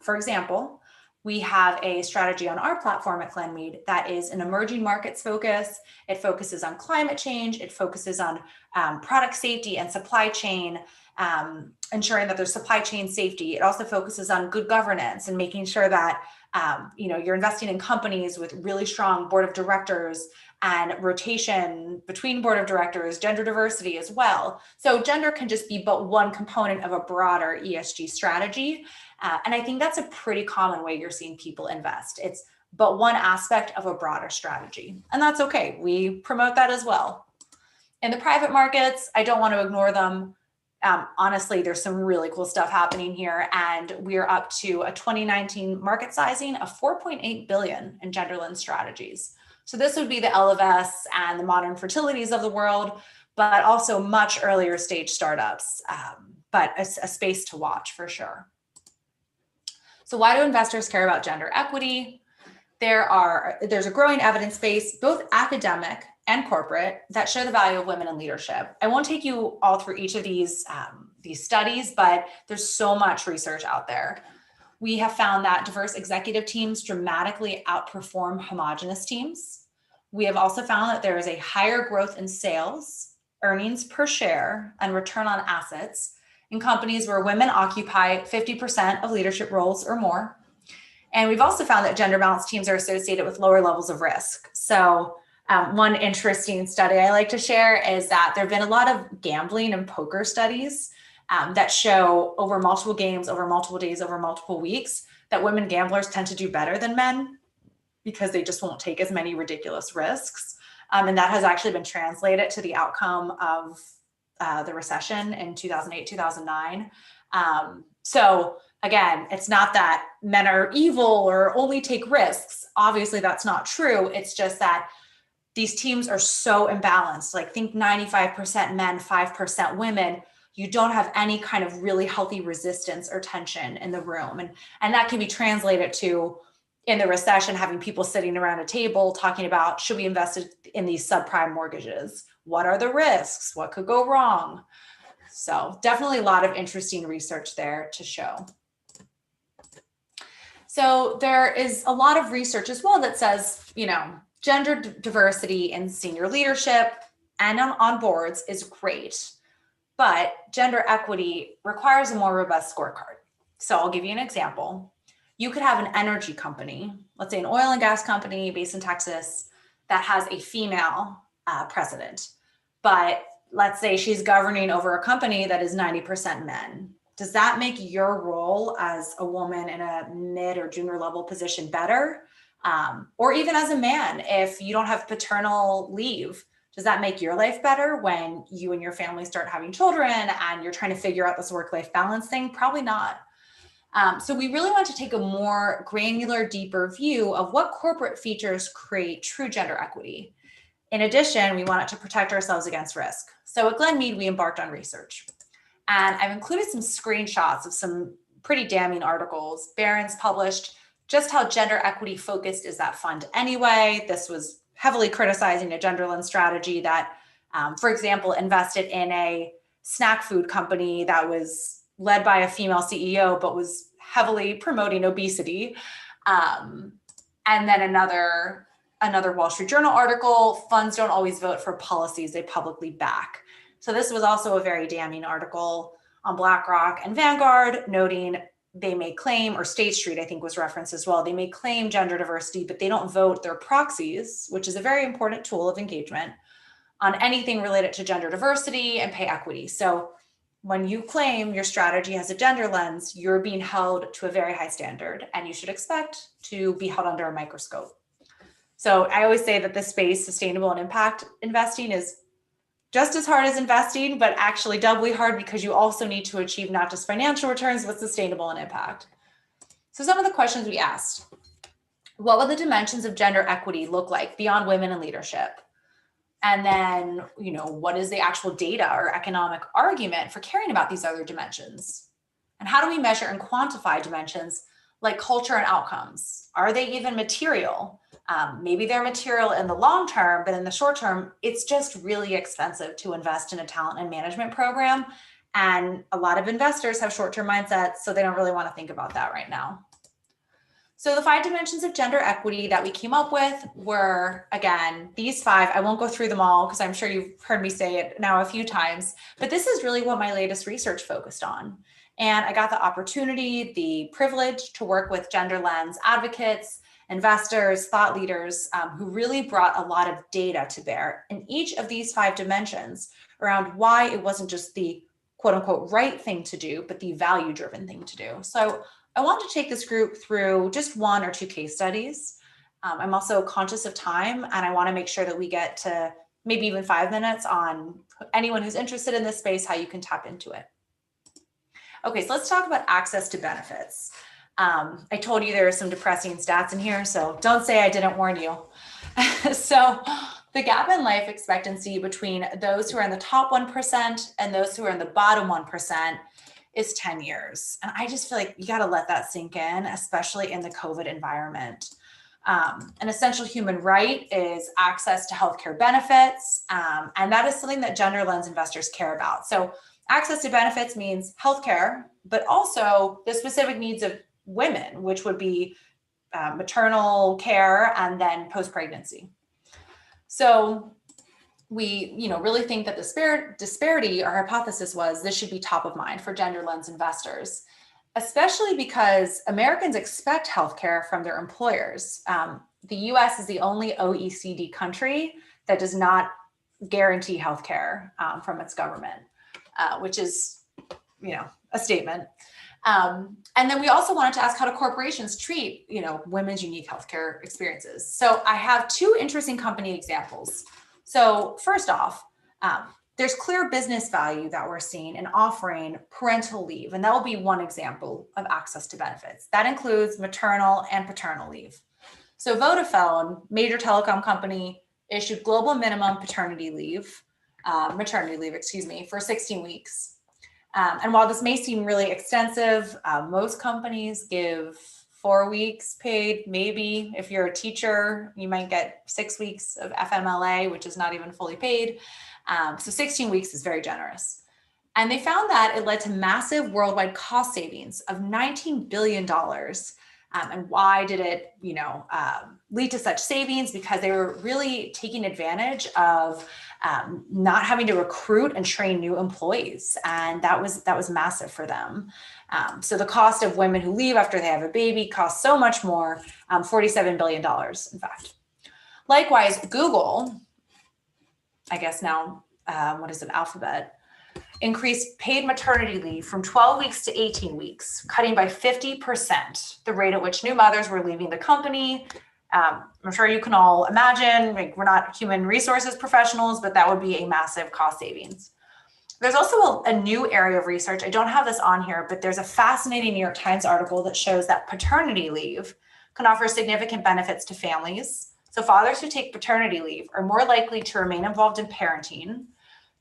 For example, we have a strategy on our platform at Glenmead that is an emerging markets focus. It focuses on climate change. It focuses on product safety and supply chain, ensuring that there's supply chain safety. It also focuses on good governance and making sure that you're investing in companies with really strong board of directors and rotation between board of directors, gender diversity as well. So gender can just be but one component of a broader ESG strategy. And I think that's a pretty common way you're seeing people invest. It's but one aspect of a broader strategy. And that's okay. We promote that as well. In the private markets, I don't want to ignore them. Honestly, there's some really cool stuff happening here. And we're up to a 2019 market sizing of 4.8 billion in gender lens strategies. So this would be the Ellevest and the Modern Fertilities of the world, but also much earlier stage startups, but a space to watch for sure. So why do investors care about gender equity? There's a growing evidence base, both academic and corporate, that show the value of women in leadership. I won't take you all through each of these studies, but there's so much research out there. We have found that diverse executive teams dramatically outperform homogenous teams. We have also found that there is a higher growth in sales, earnings per share, and return on assets in companies where women occupy 50% of leadership roles or more. And we've also found that gender balanced teams are associated with lower levels of risk. So one interesting study I like to share is that there have been a lot of gambling and poker studies that show over multiple games, over multiple days, over multiple weeks, that women gamblers tend to do better than men because they just won't take as many ridiculous risks. And that has actually been translated to the outcome of the recession in 2008, 2009. So again, it's not that men are evil or only take risks. Obviously, that's not true. It's just that these teams are so imbalanced. Like think 95% men, 5% women. You don't have any kind of really healthy resistance or tension in the room. And that can be translated to, in the recession, having people sitting around a table talking about, should we invest in these subprime mortgages? What are the risks? What could go wrong? So definitely a lot of interesting research there to show. So there is a lot of research as well that says, gender diversity in senior leadership and on boards is great, but gender equity requires a more robust scorecard. So I'll give you an example. You could have an energy company, let's say an oil and gas company based in Texas, that has a female president, but let's say she's governing over a company that is 90% men. Does that make your role as a woman in a mid or junior level position better? Or even as a man, if you don't have paternal leave, does that make your life better when you and your family start having children and you're trying to figure out this work-life balance thing? Probably not. So we really want to take a more granular, deeper view of what corporate features create true gender equity. In addition, we wanted to protect ourselves against risk. So at Glenmead, we embarked on research. And I've included some screenshots of some pretty damning articles. Barron's published just how gender equity focused is that fund anyway. This was heavily criticizing a gender lens strategy that, for example, invested in a snack food company that was led by a female CEO, but was heavily promoting obesity. And then another Wall Street Journal article, funds don't always vote for policies they publicly back. So this was also a very damning article on BlackRock and Vanguard, noting they may claim, or State Street, I think was referenced as well, they may claim gender diversity, but they don't vote their proxies, which is a very important tool of engagement, on anything related to gender diversity and pay equity. So when you claim your strategy has a gender lens, you're being held to a very high standard, and you should expect to be held under a microscope. So I always say that this space, sustainable and impact investing, is just as hard as investing, but actually doubly hard because you also need to achieve not just financial returns, but sustainable and impact. So some of the questions we asked: what would the dimensions of gender equity look like beyond women in leadership? And then, what is the actual data or economic argument for caring about these other dimensions? And how do we measure and quantify dimensions like culture and outcomes? Are they even material? Maybe they're material in the long term, but in the short term, it's just really expensive to invest in a talent and management program. And a lot of investors have short-term mindsets, so they don't really want to think about that right now. So the 5 dimensions of gender equity that we came up with were, again, these 5. I won't go through them all because I'm sure you've heard me say it now a few times, but this is really what my latest research focused on. And I got the opportunity, the privilege to work with gender lens advocates, investors, thought leaders who really brought a lot of data to bear in each of these 5 dimensions around why it wasn't just the quote unquote right thing to do, but the value driven thing to do. So I want to take this group through just 1 or 2 case studies. I'm also conscious of time, and I want to make sure that we get to maybe even 5 minutes on anyone who's interested in this space, how you can tap into it. Okay, so let's talk about access to benefits. I told you there are some depressing stats in here, so don't say I didn't warn you. So the gap in life expectancy between those who are in the top 1% and those who are in the bottom 1% is 10 years. And I just feel like you got to let that sink in, especially in the COVID environment. An essential human right is access to healthcare benefits. And that is something that gender lens investors care about. So access to benefits means healthcare, but also the specific needs of women, which would be maternal care and then post-pregnancy. So we, really think that the disparity, our hypothesis was this should be top of mind for gender lens investors, especially because Americans expect healthcare from their employers. The US is the only OECD country that does not guarantee healthcare from its government, which is, a statement. And then we also wanted to ask, how do corporations treat, women's unique healthcare experiences? So I have 2 interesting company examples. So first off, there's clear business value that we're seeing in offering parental leave, and that will be one example of access to benefits. That includes maternal and paternal leave. So Vodafone, major telecom company, issued global minimum maternity leave, for 16 weeks. And while this may seem really extensive, most companies give 4 weeks paid. Maybe if you're a teacher, you might get 6 weeks of FMLA, which is not even fully paid. So 16 weeks is very generous. And they found that it led to massive worldwide cost savings of $19 billion. And why did it, lead to such savings? Because they were really taking advantage of not having to recruit and train new employees. And that was massive for them. So the cost of women who leave after they have a baby costs so much more, $47 billion, in fact. Likewise, Google, I guess now, Alphabet, increased paid maternity leave from 12 weeks to 18 weeks, cutting by 50% the rate at which new mothers were leaving the company. I'm sure you can all imagine, we're not human resources professionals, but that would be a massive cost savings. There's also a new area of research. I don't have this on here, but there's a fascinating New York Times article that shows that paternity leave can offer significant benefits to families, So fathers who take paternity leave are more likely to remain involved in parenting,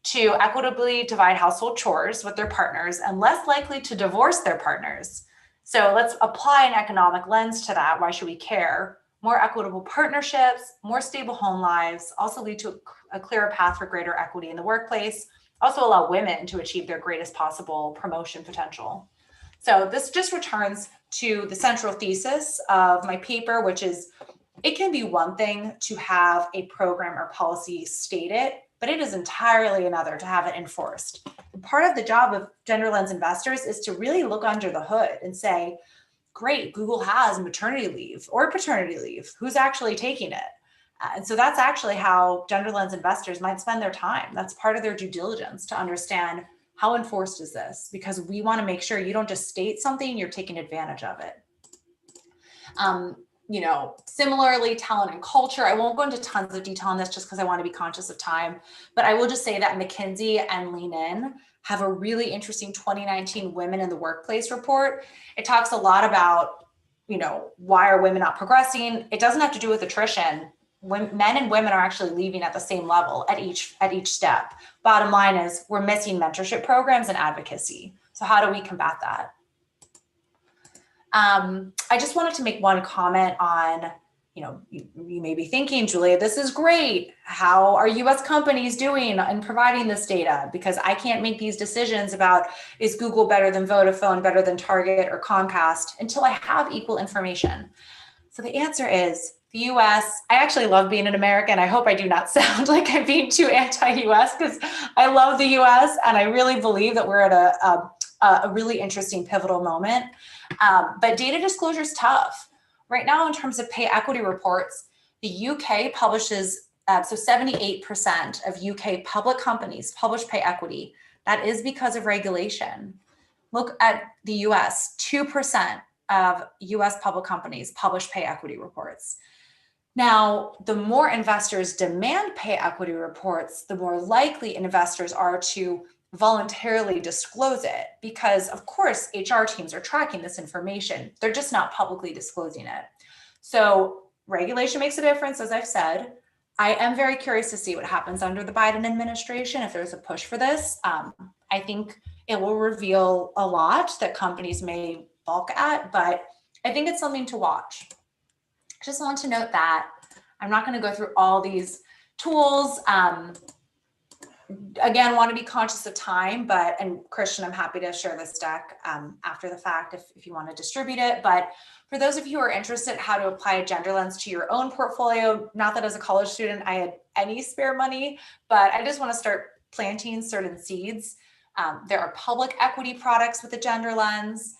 to equitably divide household chores with their partners, and less likely to divorce their partners. So let's apply an economic lens to that. Why should we care? More equitable partnerships, more stable home lives also lead to a clearer path for greater equity in the workplace, also allow women to achieve their greatest possible promotion potential. So this just returns to the central thesis of my paper, which is it can be one thing to have a program or policy stated, but it is entirely another to have it enforced. And part of the job of gender lens investors is to really look under the hood and say, great, Google has maternity leave or paternity leave. Who's actually taking it? And so that's actually how gender lens investors might spend their time. That's part of their due diligence to understand how enforced is this, because we want to make sure you don't just state something, you're taking advantage of it. Similarly, talent and culture. I won't go into tons of detail on this just because I want to be conscious of time, but I will just say that McKinsey and Lean In have a really interesting 2019 Women in the Workplace report. It talks a lot about, why are women not progressing? It doesn't have to do with attrition. Men and women are actually leaving at the same level at each step. Bottom line is we're missing mentorship programs and advocacy. So how do we combat that? I just wanted to make one comment on, you may be thinking, Julia, this is great. How are US companies doing in providing this data? Because I can't make these decisions about is Google better than Vodafone, better than Target or Comcast until I have equal information. So the answer is the US. I actually love being an American. I hope I do not sound like I'm being too anti-US because I love the US and I really believe that we're at a really interesting pivotal moment. But data disclosure is tough. Right now, in terms of pay equity reports, the UK publishes, so 78% of UK public companies publish pay equity. That is because of regulation. Look at the US, 2% of US public companies publish pay equity reports. Now, the more investors demand pay equity reports, the more likely investors are to voluntarily disclose it because, of course, HR teams are tracking this information. They're just not publicly disclosing it. So regulation makes a difference, as I've said. I am very curious to see what happens under the Biden administration if there's a push for this. I think it will reveal a lot that companies may balk at, but I think it's something to watch. I just want to note that I'm not going to go through all these tools. Again, want to be conscious of time, and Christian, I'm happy to share this deck after the fact if you want to distribute it. But for those of you who are interested how to apply a gender lens to your own portfolio, not that as a college student I had any spare money, but I just want to start planting certain seeds. There are public equity products with a gender lens.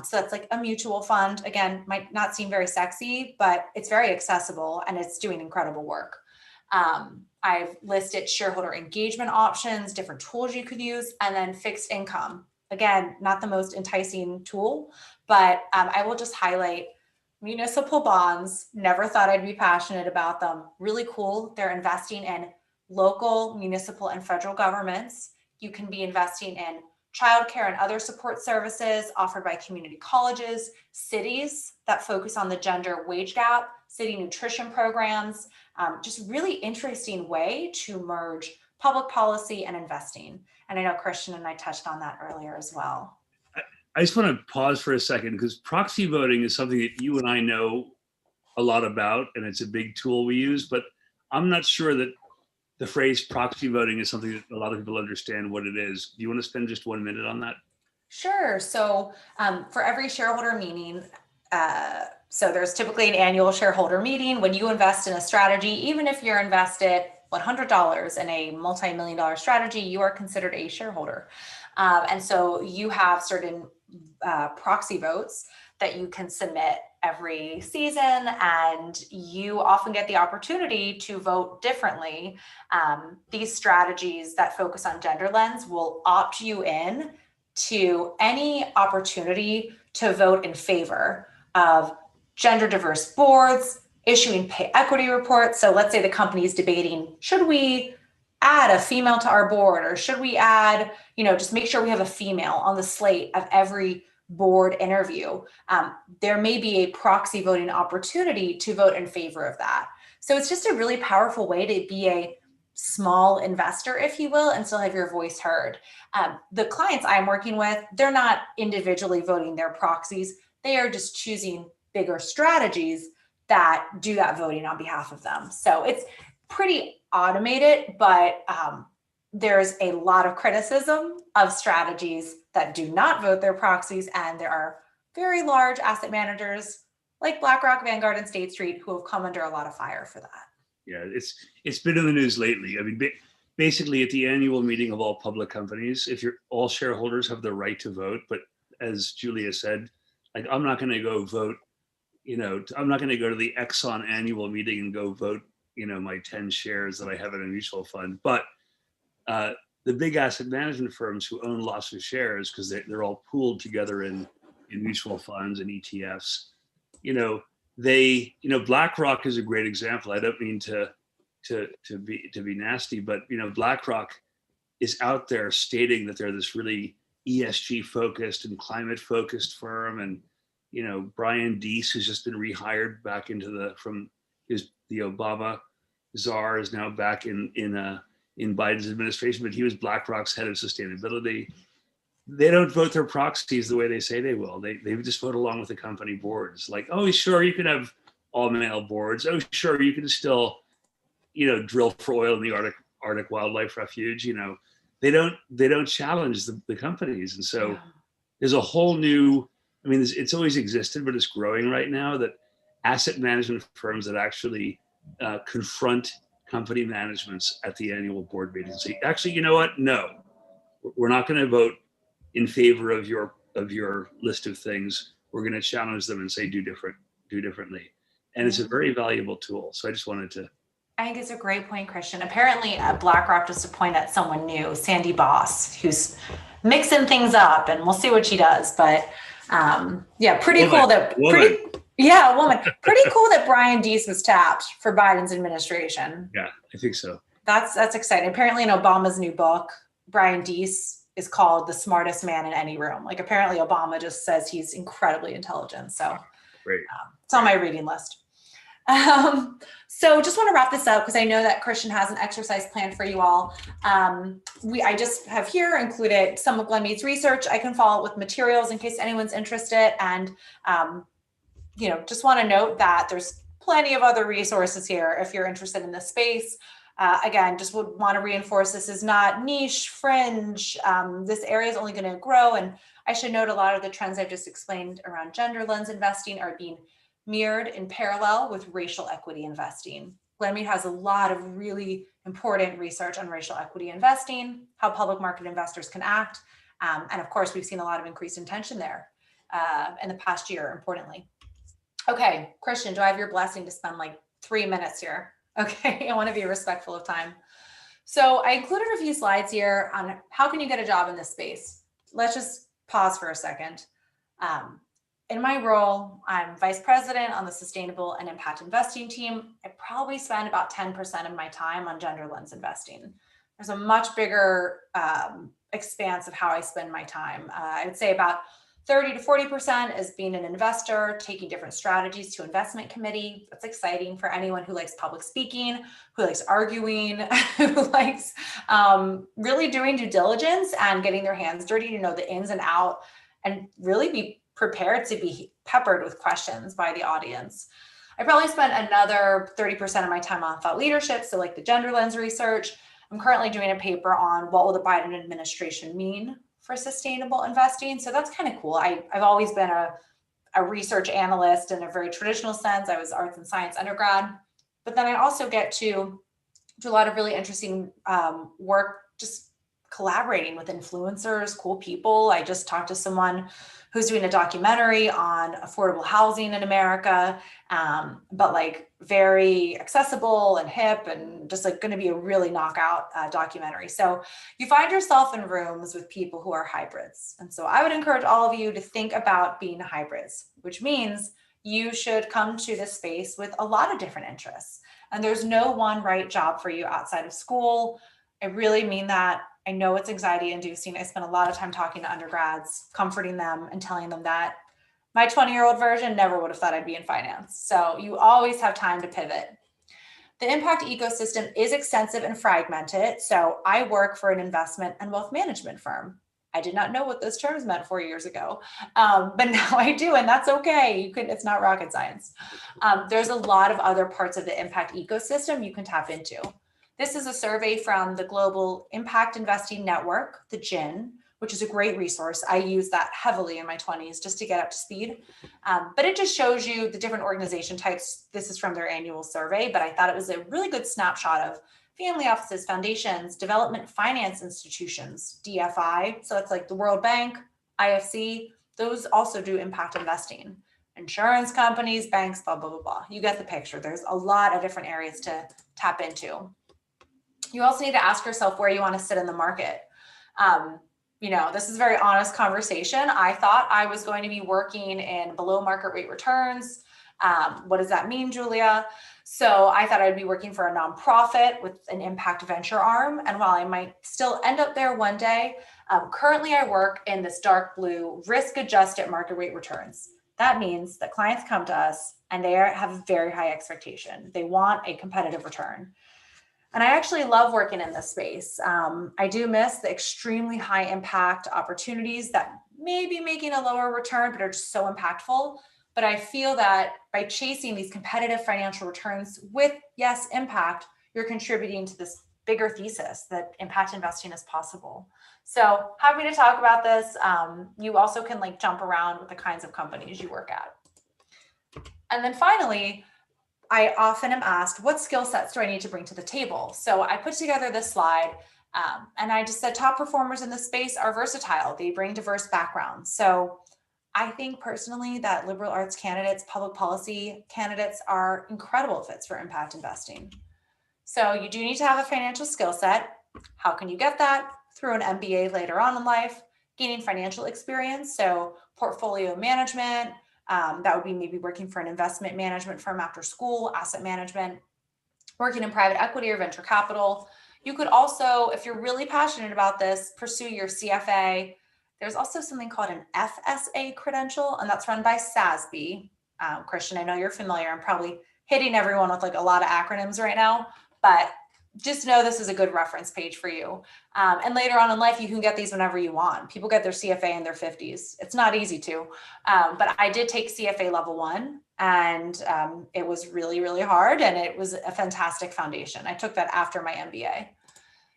So that's like a mutual fund. Again, might not seem very sexy, but it's very accessible and it's doing incredible work. I've listed shareholder engagement options, different tools you could use, and then fixed income. Again, not the most enticing tool, but I will just highlight municipal bonds. Never thought I'd be passionate about them. Really cool. They're investing in local, municipal, and federal governments. You can be investing in childcare and other support services offered by community colleges, cities that focus on the gender wage gap, city nutrition programs, just really interesting way to merge public policy and investing. And I know Christian and I touched on that earlier as well. I just want to pause for a second because proxy voting is something that you and I know a lot about, and it's a big tool we use, but I'm not sure that the phrase proxy voting is something that a lot of people understand what it is. Do you want to spend just 1 minute on that? Sure. So for every shareholder meeting, so there's typically an annual shareholder meeting. When you invest in a strategy, even if you're invested $100 in a multi-million-dollar strategy, you are considered a shareholder. And so you have certain proxy votes that you can submit every season, and you often get the opportunity to vote differently. These strategies that focus on gender lens will opt you in to any opportunity to vote in favor of gender diverse boards, issuing pay equity reports. So let's say the company is debating, should we add a female to our board, or should we add, just make sure we have a female on the slate of every board interview. There may be a proxy voting opportunity to vote in favor of that. So it's just a really powerful way to be a small investor, if you will, and still have your voice heard. The clients I'm working with, they're not individually voting their proxies. They are just choosing bigger strategies that do that voting on behalf of them. So it's pretty automated, but there's a lot of criticism of strategies that do not vote their proxies. And there are very large asset managers like BlackRock, Vanguard, and State Street who have come under a lot of fire for that. Yeah, it's been in the news lately. I mean, basically at the annual meeting of all public companies, if all shareholders have the right to vote, but as Julia said, like, I'm not going to go vote, I'm not going to go to the Exxon annual meeting and go vote, my 10 shares that I have in a mutual fund. But the big asset management firms who own lots of shares, because they're all pooled together in mutual funds and ETFs, BlackRock is a great example. I don't mean to be nasty, but BlackRock is out there stating that they're this really ESG focused and climate focused firm, and Brian Deese, who's just been rehired back into from the Obama czar, is now back in Biden's administration, but he was BlackRock's head of sustainability. They don't vote their proxies the way they say they will. They just vote along with the company boards. Like, oh, sure, you can have all male boards. Oh, sure, you can still, drill for oil in the Arctic Wildlife Refuge. They don't challenge the companies, and so there's a whole new. I mean, it's always existed, but it's growing right now. That asset management firms that actually confront company managements at the annual board meeting and say, actually, you know what? No, we're not going to vote in favor of your list of things. We're going to challenge them and say do differently, and it's a very valuable tool. So I just wanted to. I think it's a great point, Christian. Apparently, BlackRock just appointed someone new, Sandy Boss, who's mixing things up, and we'll see what she does. But pretty cool that Brian Deese was tapped for Biden's administration. Yeah, I think so. That's exciting. Apparently, in Obama's new book, Brian Deese is called the smartest man in any room. Like, apparently Obama just says he's incredibly intelligent. So great. It's on my reading list. So just want to wrap this up because I know that Christian has an exercise plan for you all. I just have here included some of Glenmead's research. I can follow up with materials in case anyone's interested. And, just want to note that there's plenty of other resources here if you're interested in this space. Again, just would want to reinforce this is not niche, fringe. This area is only going to grow. And I should note a lot of the trends I've just explained around gender lens investing are being mirrored in parallel with racial equity investing. Glenmead has a lot of really important research on racial equity investing, how public market investors can act. And of course, we've seen a lot of increased intention there in the past year, importantly. Okay, Christian, do I have your blessing to spend like 3 minutes here? Okay, I want to be respectful of time. So I included a few slides here on how can you get a job in this space. Let's just pause for a second. In my role, I'm vice president on the sustainable and impact investing team. I probably spend about 10% of my time on gender lens investing. There's a much bigger expanse of how I spend my time. I would say about 30 to 40% is being an investor, taking different strategies to investment committee. That's exciting for anyone who likes public speaking, who likes arguing, who likes really doing due diligence and getting their hands dirty to know the ins and out and really be prepared to be peppered with questions by the audience. I probably spent another 30% of my time on thought leadership. So like the gender lens research. I'm currently doing a paper on what will the Biden administration mean for sustainable investing. So that's kind of cool. I've always been a research analyst in a very traditional sense. I was arts and science undergrad, but then I also get to do a lot of really interesting work, just collaborating with influencers, cool people. I just talked to someone who's doing a documentary on affordable housing in America, but like very accessible and hip and just like going to be a really knockout documentary. So you find yourself in rooms with people who are hybrids. And so I would encourage all of you to think about being hybrids, which means you should come to this space with a lot of different interests. And there's no one right job for you outside of school. I really mean that. I know it's anxiety inducing. I spent a lot of time talking to undergrads, comforting them and telling them that my 20-year-old version never would have thought I'd be in finance. So you always have time to pivot. The impact ecosystem is extensive and fragmented. So I work for an investment and wealth management firm. I did not know what those terms meant 4 years ago, but now I do, and that's okay. It's not rocket science. There's a lot of other parts of the impact ecosystem you can tap into. This is a survey from the Global Impact Investing Network, the GIN, which is a great resource. I use that heavily in my 20s just to get up to speed. But it just shows you the different organization types. This is from their annual survey, but I thought it was a really good snapshot of family offices, foundations, development finance institutions, DFI. So it's like the World Bank, IFC, those also do impact investing. Insurance companies, banks, blah, blah, blah, blah. You get the picture. There's a lot of different areas to tap into. You also need to ask yourself where you want to sit in the market. This is a very honest conversation. I thought I was going to be working in below market rate returns. What does that mean, Julia? So I thought I'd be working for a nonprofit with an impact venture arm. And while I might still end up there one day, currently I work in this dark blue risk-adjusted market rate returns. That means that clients come to us and they have a very high expectation. They want a competitive return. And I actually love working in this space. I do miss the extremely high impact opportunities that may be making a lower return, but are just so impactful. But I feel that by chasing these competitive financial returns with, yes, impact, you're contributing to this bigger thesis that impact investing is possible. So happy to talk about this. You also can jump around with the kinds of companies you work at. And then finally, I often am asked, what skill sets do I need to bring to the table? So I put together this slide and I just said top performers in this space are versatile. They bring diverse backgrounds. So I think personally that liberal arts candidates, public policy candidates are incredible fits for impact investing. So you do need to have a financial skill set. How can you get that? Through an MBA later on in life, gaining financial experience. So portfolio management, that would be maybe working for an investment management firm after school, asset management, working in private equity or venture capital. You could also, if you're really passionate about this, pursue your CFA. There's also something called an FSA credential, and that's run by SASB. Christian, I know you're familiar. I'm probably hitting everyone with a lot of acronyms right now, but just know this is a good reference page for you. And later on in life, you can get these whenever you want. People get their CFA in their 50s. It's not easy to, but I did take CFA level 1 and it was really, really hard. And it was a fantastic foundation. I took that after my MBA.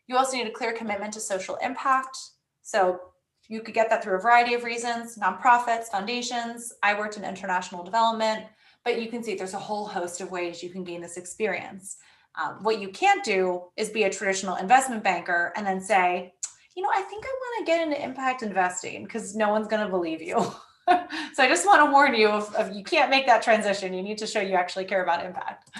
You also need a clear commitment to social impact. So you could get that through a variety of reasons, nonprofits, foundations. I worked in international development, but you can see there's a whole host of ways you can gain this experience. What you can't do is be a traditional investment banker and then say, I think I want to get into impact investing, because no one's going to believe you. So I just want to warn you of you can't make that transition. You need to show you actually care about impact.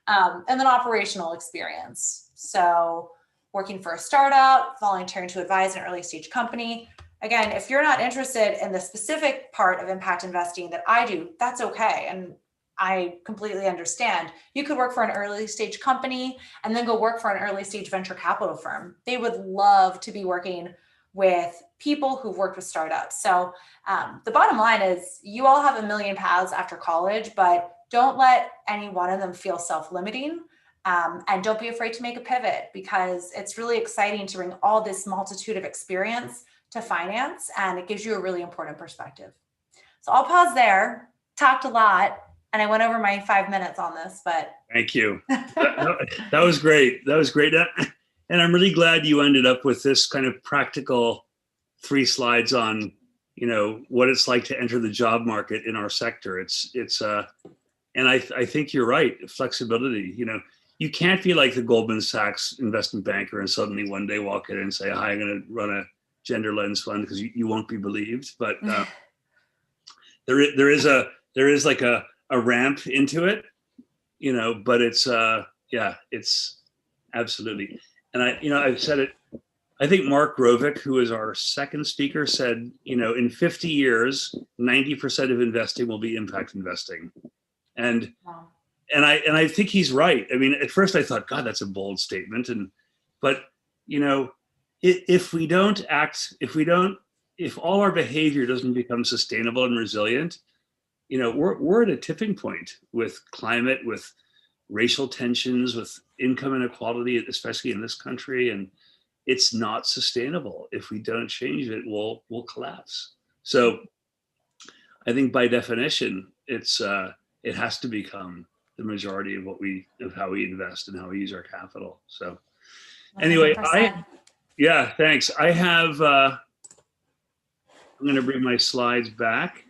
And then operational experience. So working for a startup, volunteering to advise an early stage company. Again, if you're not interested in the specific part of impact investing that I do, that's okay. And I completely understand. You could work for an early stage company and then go work for an early stage venture capital firm. They would love to be working with people who've worked with startups. So the bottom line is you all have a million paths after college, but don't let any one of them feel self-limiting. And don't be afraid to make a pivot, because it's really exciting to bring all this multitude of experience to finance, and it gives you a really important perspective. So I'll pause there, talked a lot, and I went over my 5 minutes on this, but. Thank you. That was great. That was great. And I'm really glad you ended up with this kind of practical 3 slides on, what it's like to enter the job market in our sector. And I think you're right. Flexibility, you can't be like the Goldman Sachs investment banker and suddenly one day walk in and say, hi, I'm going to run a gender lens fund, because you won't be believed. But there is like a ramp into it, but it's absolutely. And I've said it, I think Mark Grovick, who is our second speaker, said, in 50 years, 90% of investing will be impact investing. And wow. And I think he's right. I mean, at first I thought, God, that's a bold statement. But if we don't act, if all our behavior doesn't become sustainable and resilient, we're at a tipping point with climate, with racial tensions, with income inequality, especially in this country. And it's not sustainable. If we don't change it, we'll collapse. So I think by definition, it has to become the majority of how we invest and how we use our capital. So anyway, 100%. yeah, thanks. I have, I'm going to bring my slides back.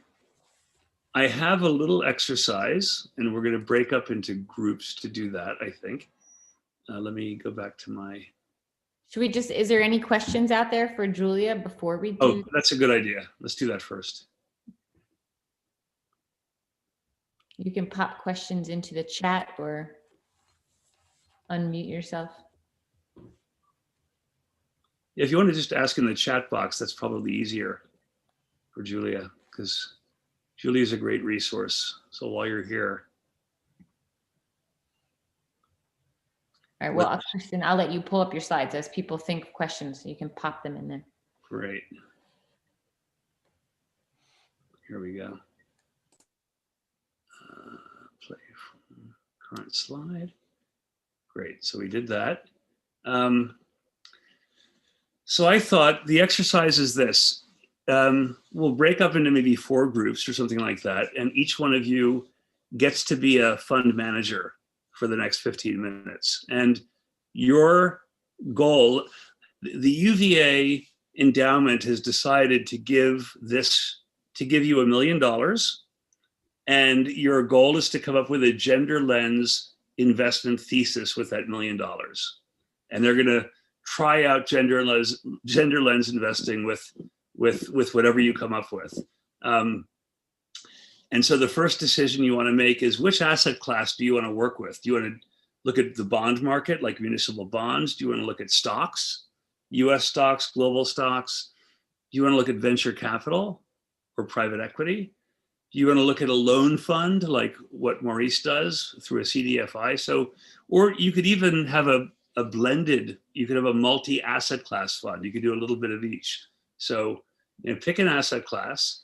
I have a little exercise, and we're going to break up into groups to do that, I think. Let me go back to my... Should we just, is there any questions out there for Julia before we do? Oh, that's a good idea. Let's do that first. You can pop questions into the chat or unmute yourself. If you want to just ask in the chat box, that's probably easier for Julia, because Julia is a great resource. So while you're here. All right, well, Kristen, I'll let you pull up your slides as people think of questions. So you can pop them in there. Great. Here we go. Play from current slide. Great, so we did that. So I thought the exercise is this. We'll break up into maybe 4 groups or something like that, and each one of you gets to be a fund manager for the next 15 minutes. And your goal, the UVA endowment has decided to give you $1 million, and your goal is to come up with a gender lens investment thesis with that $1 million. And they're going to try out gender lens investing with whatever you come up with. And so the first decision you want to make is, which asset class do you want to work with? Do you want to look at the bond market, like municipal bonds? Do you want to look at stocks, US stocks, global stocks? Do you want to look at venture capital or private equity? Do you want to look at a loan fund like what Maurice does through a CDFI? So, or you could even have a blended, you could have a multi-asset class fund. You could do a little bit of each. So, pick an asset class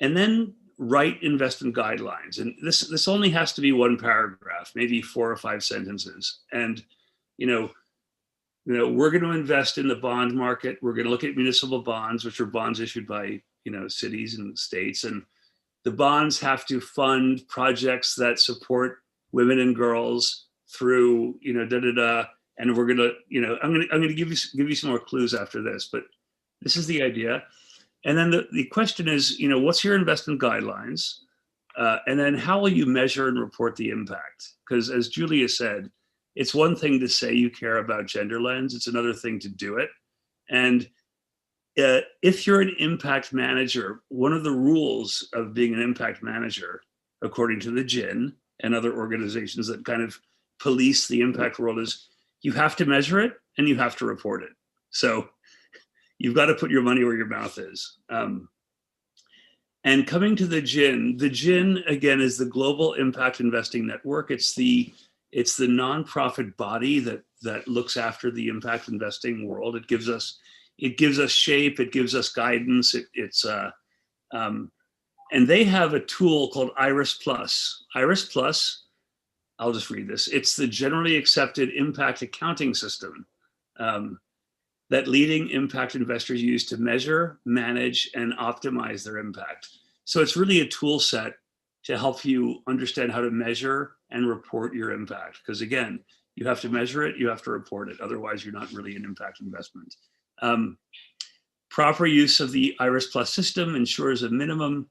and then write investment guidelines. And this only has to be 1 paragraph, maybe 4 or 5 sentences. And, we're going to invest in the bond market. We're going to look at municipal bonds, which are bonds issued by, cities and states. And the bonds have to fund projects that support women and girls through, And we're going to, I'm going to give you some more clues after this, but this is the idea. And then the question is, what's your investment guidelines? And then how will you measure and report the impact? Because as Julia said, it's one thing to say you care about gender lens. It's another thing to do it. And if you're an impact manager, one of the rules of being an impact manager, according to the GIN and other organizations that kind of police the impact world, is you have to measure it and you have to report it. So you've got to put your money where your mouth is. And coming to the GIN again is the Global Impact Investing Network. It's the nonprofit body that looks after the impact investing world. It gives us shape. It gives us guidance. And they have a tool called Iris Plus. Iris Plus, I'll just read this. It's the generally accepted impact accounting system that leading impact investors use to measure, manage, and optimize their impact. So it's really a tool set to help you understand how to measure and report your impact. Because again, you have to measure it, you have to report it. Otherwise, you're not really an impact investment. Proper use of the Iris Plus system ensures a minimum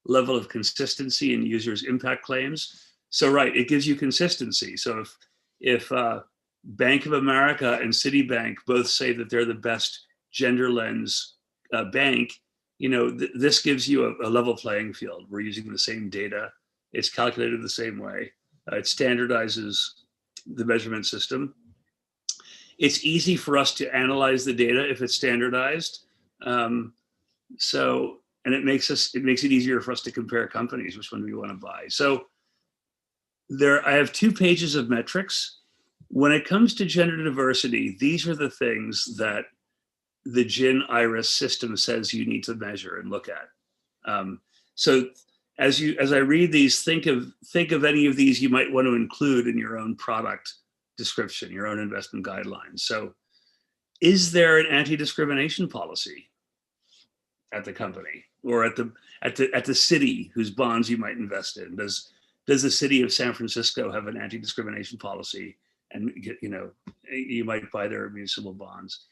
level of consistency in users' impact claims. So right, it gives you consistency. So if Bank of America and Citibank both say that they're the best gender lens bank, this gives you a level playing field. We're using the same data. It's calculated the same way. It standardizes the measurement system. It's easy for us to analyze the data if it's standardized. And it makes it easier for us to compare companies, which one we want to buy. So I have 2 pages of metrics. When it comes to gender diversity, these are the things that the GIN Iris system says you need to measure and look at. as I read these, think of any of these you might want to include in your own product description, your own investment guidelines. So, is there an anti-discrimination policy at the company or at the city whose bonds you might invest in? Does the city of San Francisco have an anti-discrimination policy? And you might buy their municipal bonds.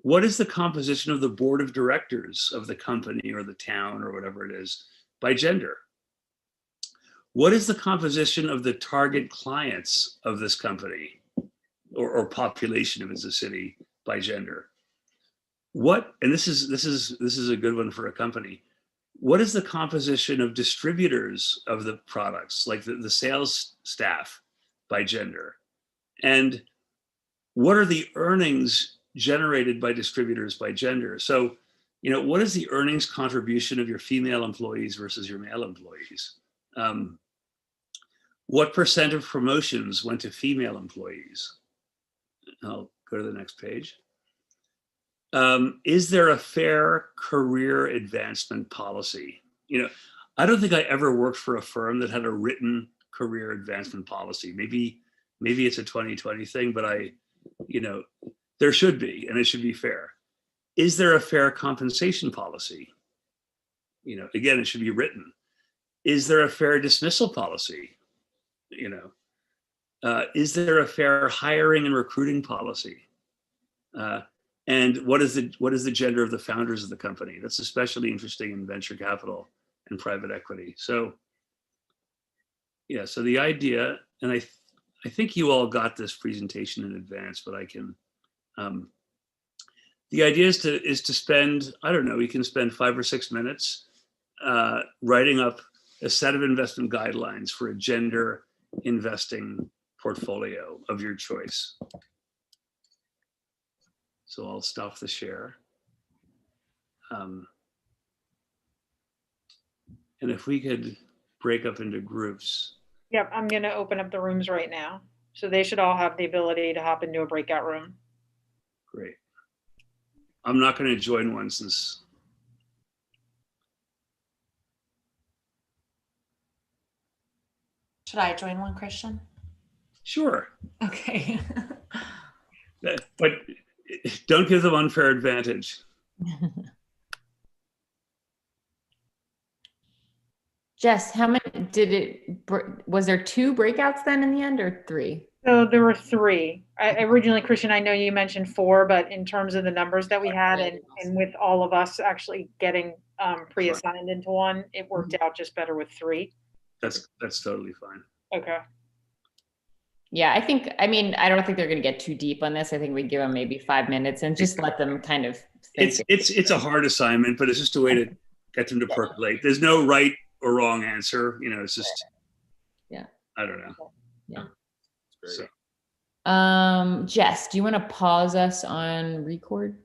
What is the composition of the board of directors of the company or the town or whatever it is by gender? What is the composition of the target clients of this company or population if it's a city by gender? What, and this is a good one for a company. What is the composition of distributors of the products, like the sales staff by gender? And what are the earnings generated by distributors by gender? So, what is the earnings contribution of your female employees versus your male employees? What percent of promotions went to female employees? I'll go to the next page. Is there a fair career advancement policy? I don't think I ever worked for a firm that had a written career advancement policy. Maybe it's a 2020 thing, but there should be, and it should be fair. Is there a fair compensation policy? Again, it should be written. Is there a fair dismissal policy? Is there a fair hiring and recruiting policy? And what is the gender of the founders of the company? That's especially interesting in venture capital and private equity. So, yeah. So the idea, and I think you all got this presentation in advance, but I can. The idea is to spend, I don't know, you can spend 5 or 6 minutes writing up a set of investment guidelines for a gender investing portfolio of your choice. So I'll stop the share. And if we could break up into groups. Yep, I'm going to open up the rooms right now. So they should all have the ability to hop into a breakout room. Great. I'm not going to join one since. Should I join one, Christian? Sure. Okay. But don't give them unfair advantage. Jess, how many was there 2 breakouts then in the end or 3? So there were 3. Originally, Christian, I know you mentioned 4, but in terms of the numbers that we had and with all of us actually getting pre-assigned into one, it worked out just better with 3. That's totally fine. Okay. Yeah, I don't think they're going to get too deep on this. I think we give them maybe 5 minutes and just let them kind of think. It's a hard assignment, but it's just a way to get them to percolate. There's no right or wrong answer. It's just, yeah. I don't know. Yeah. So. Jess, do you want to pause us on record?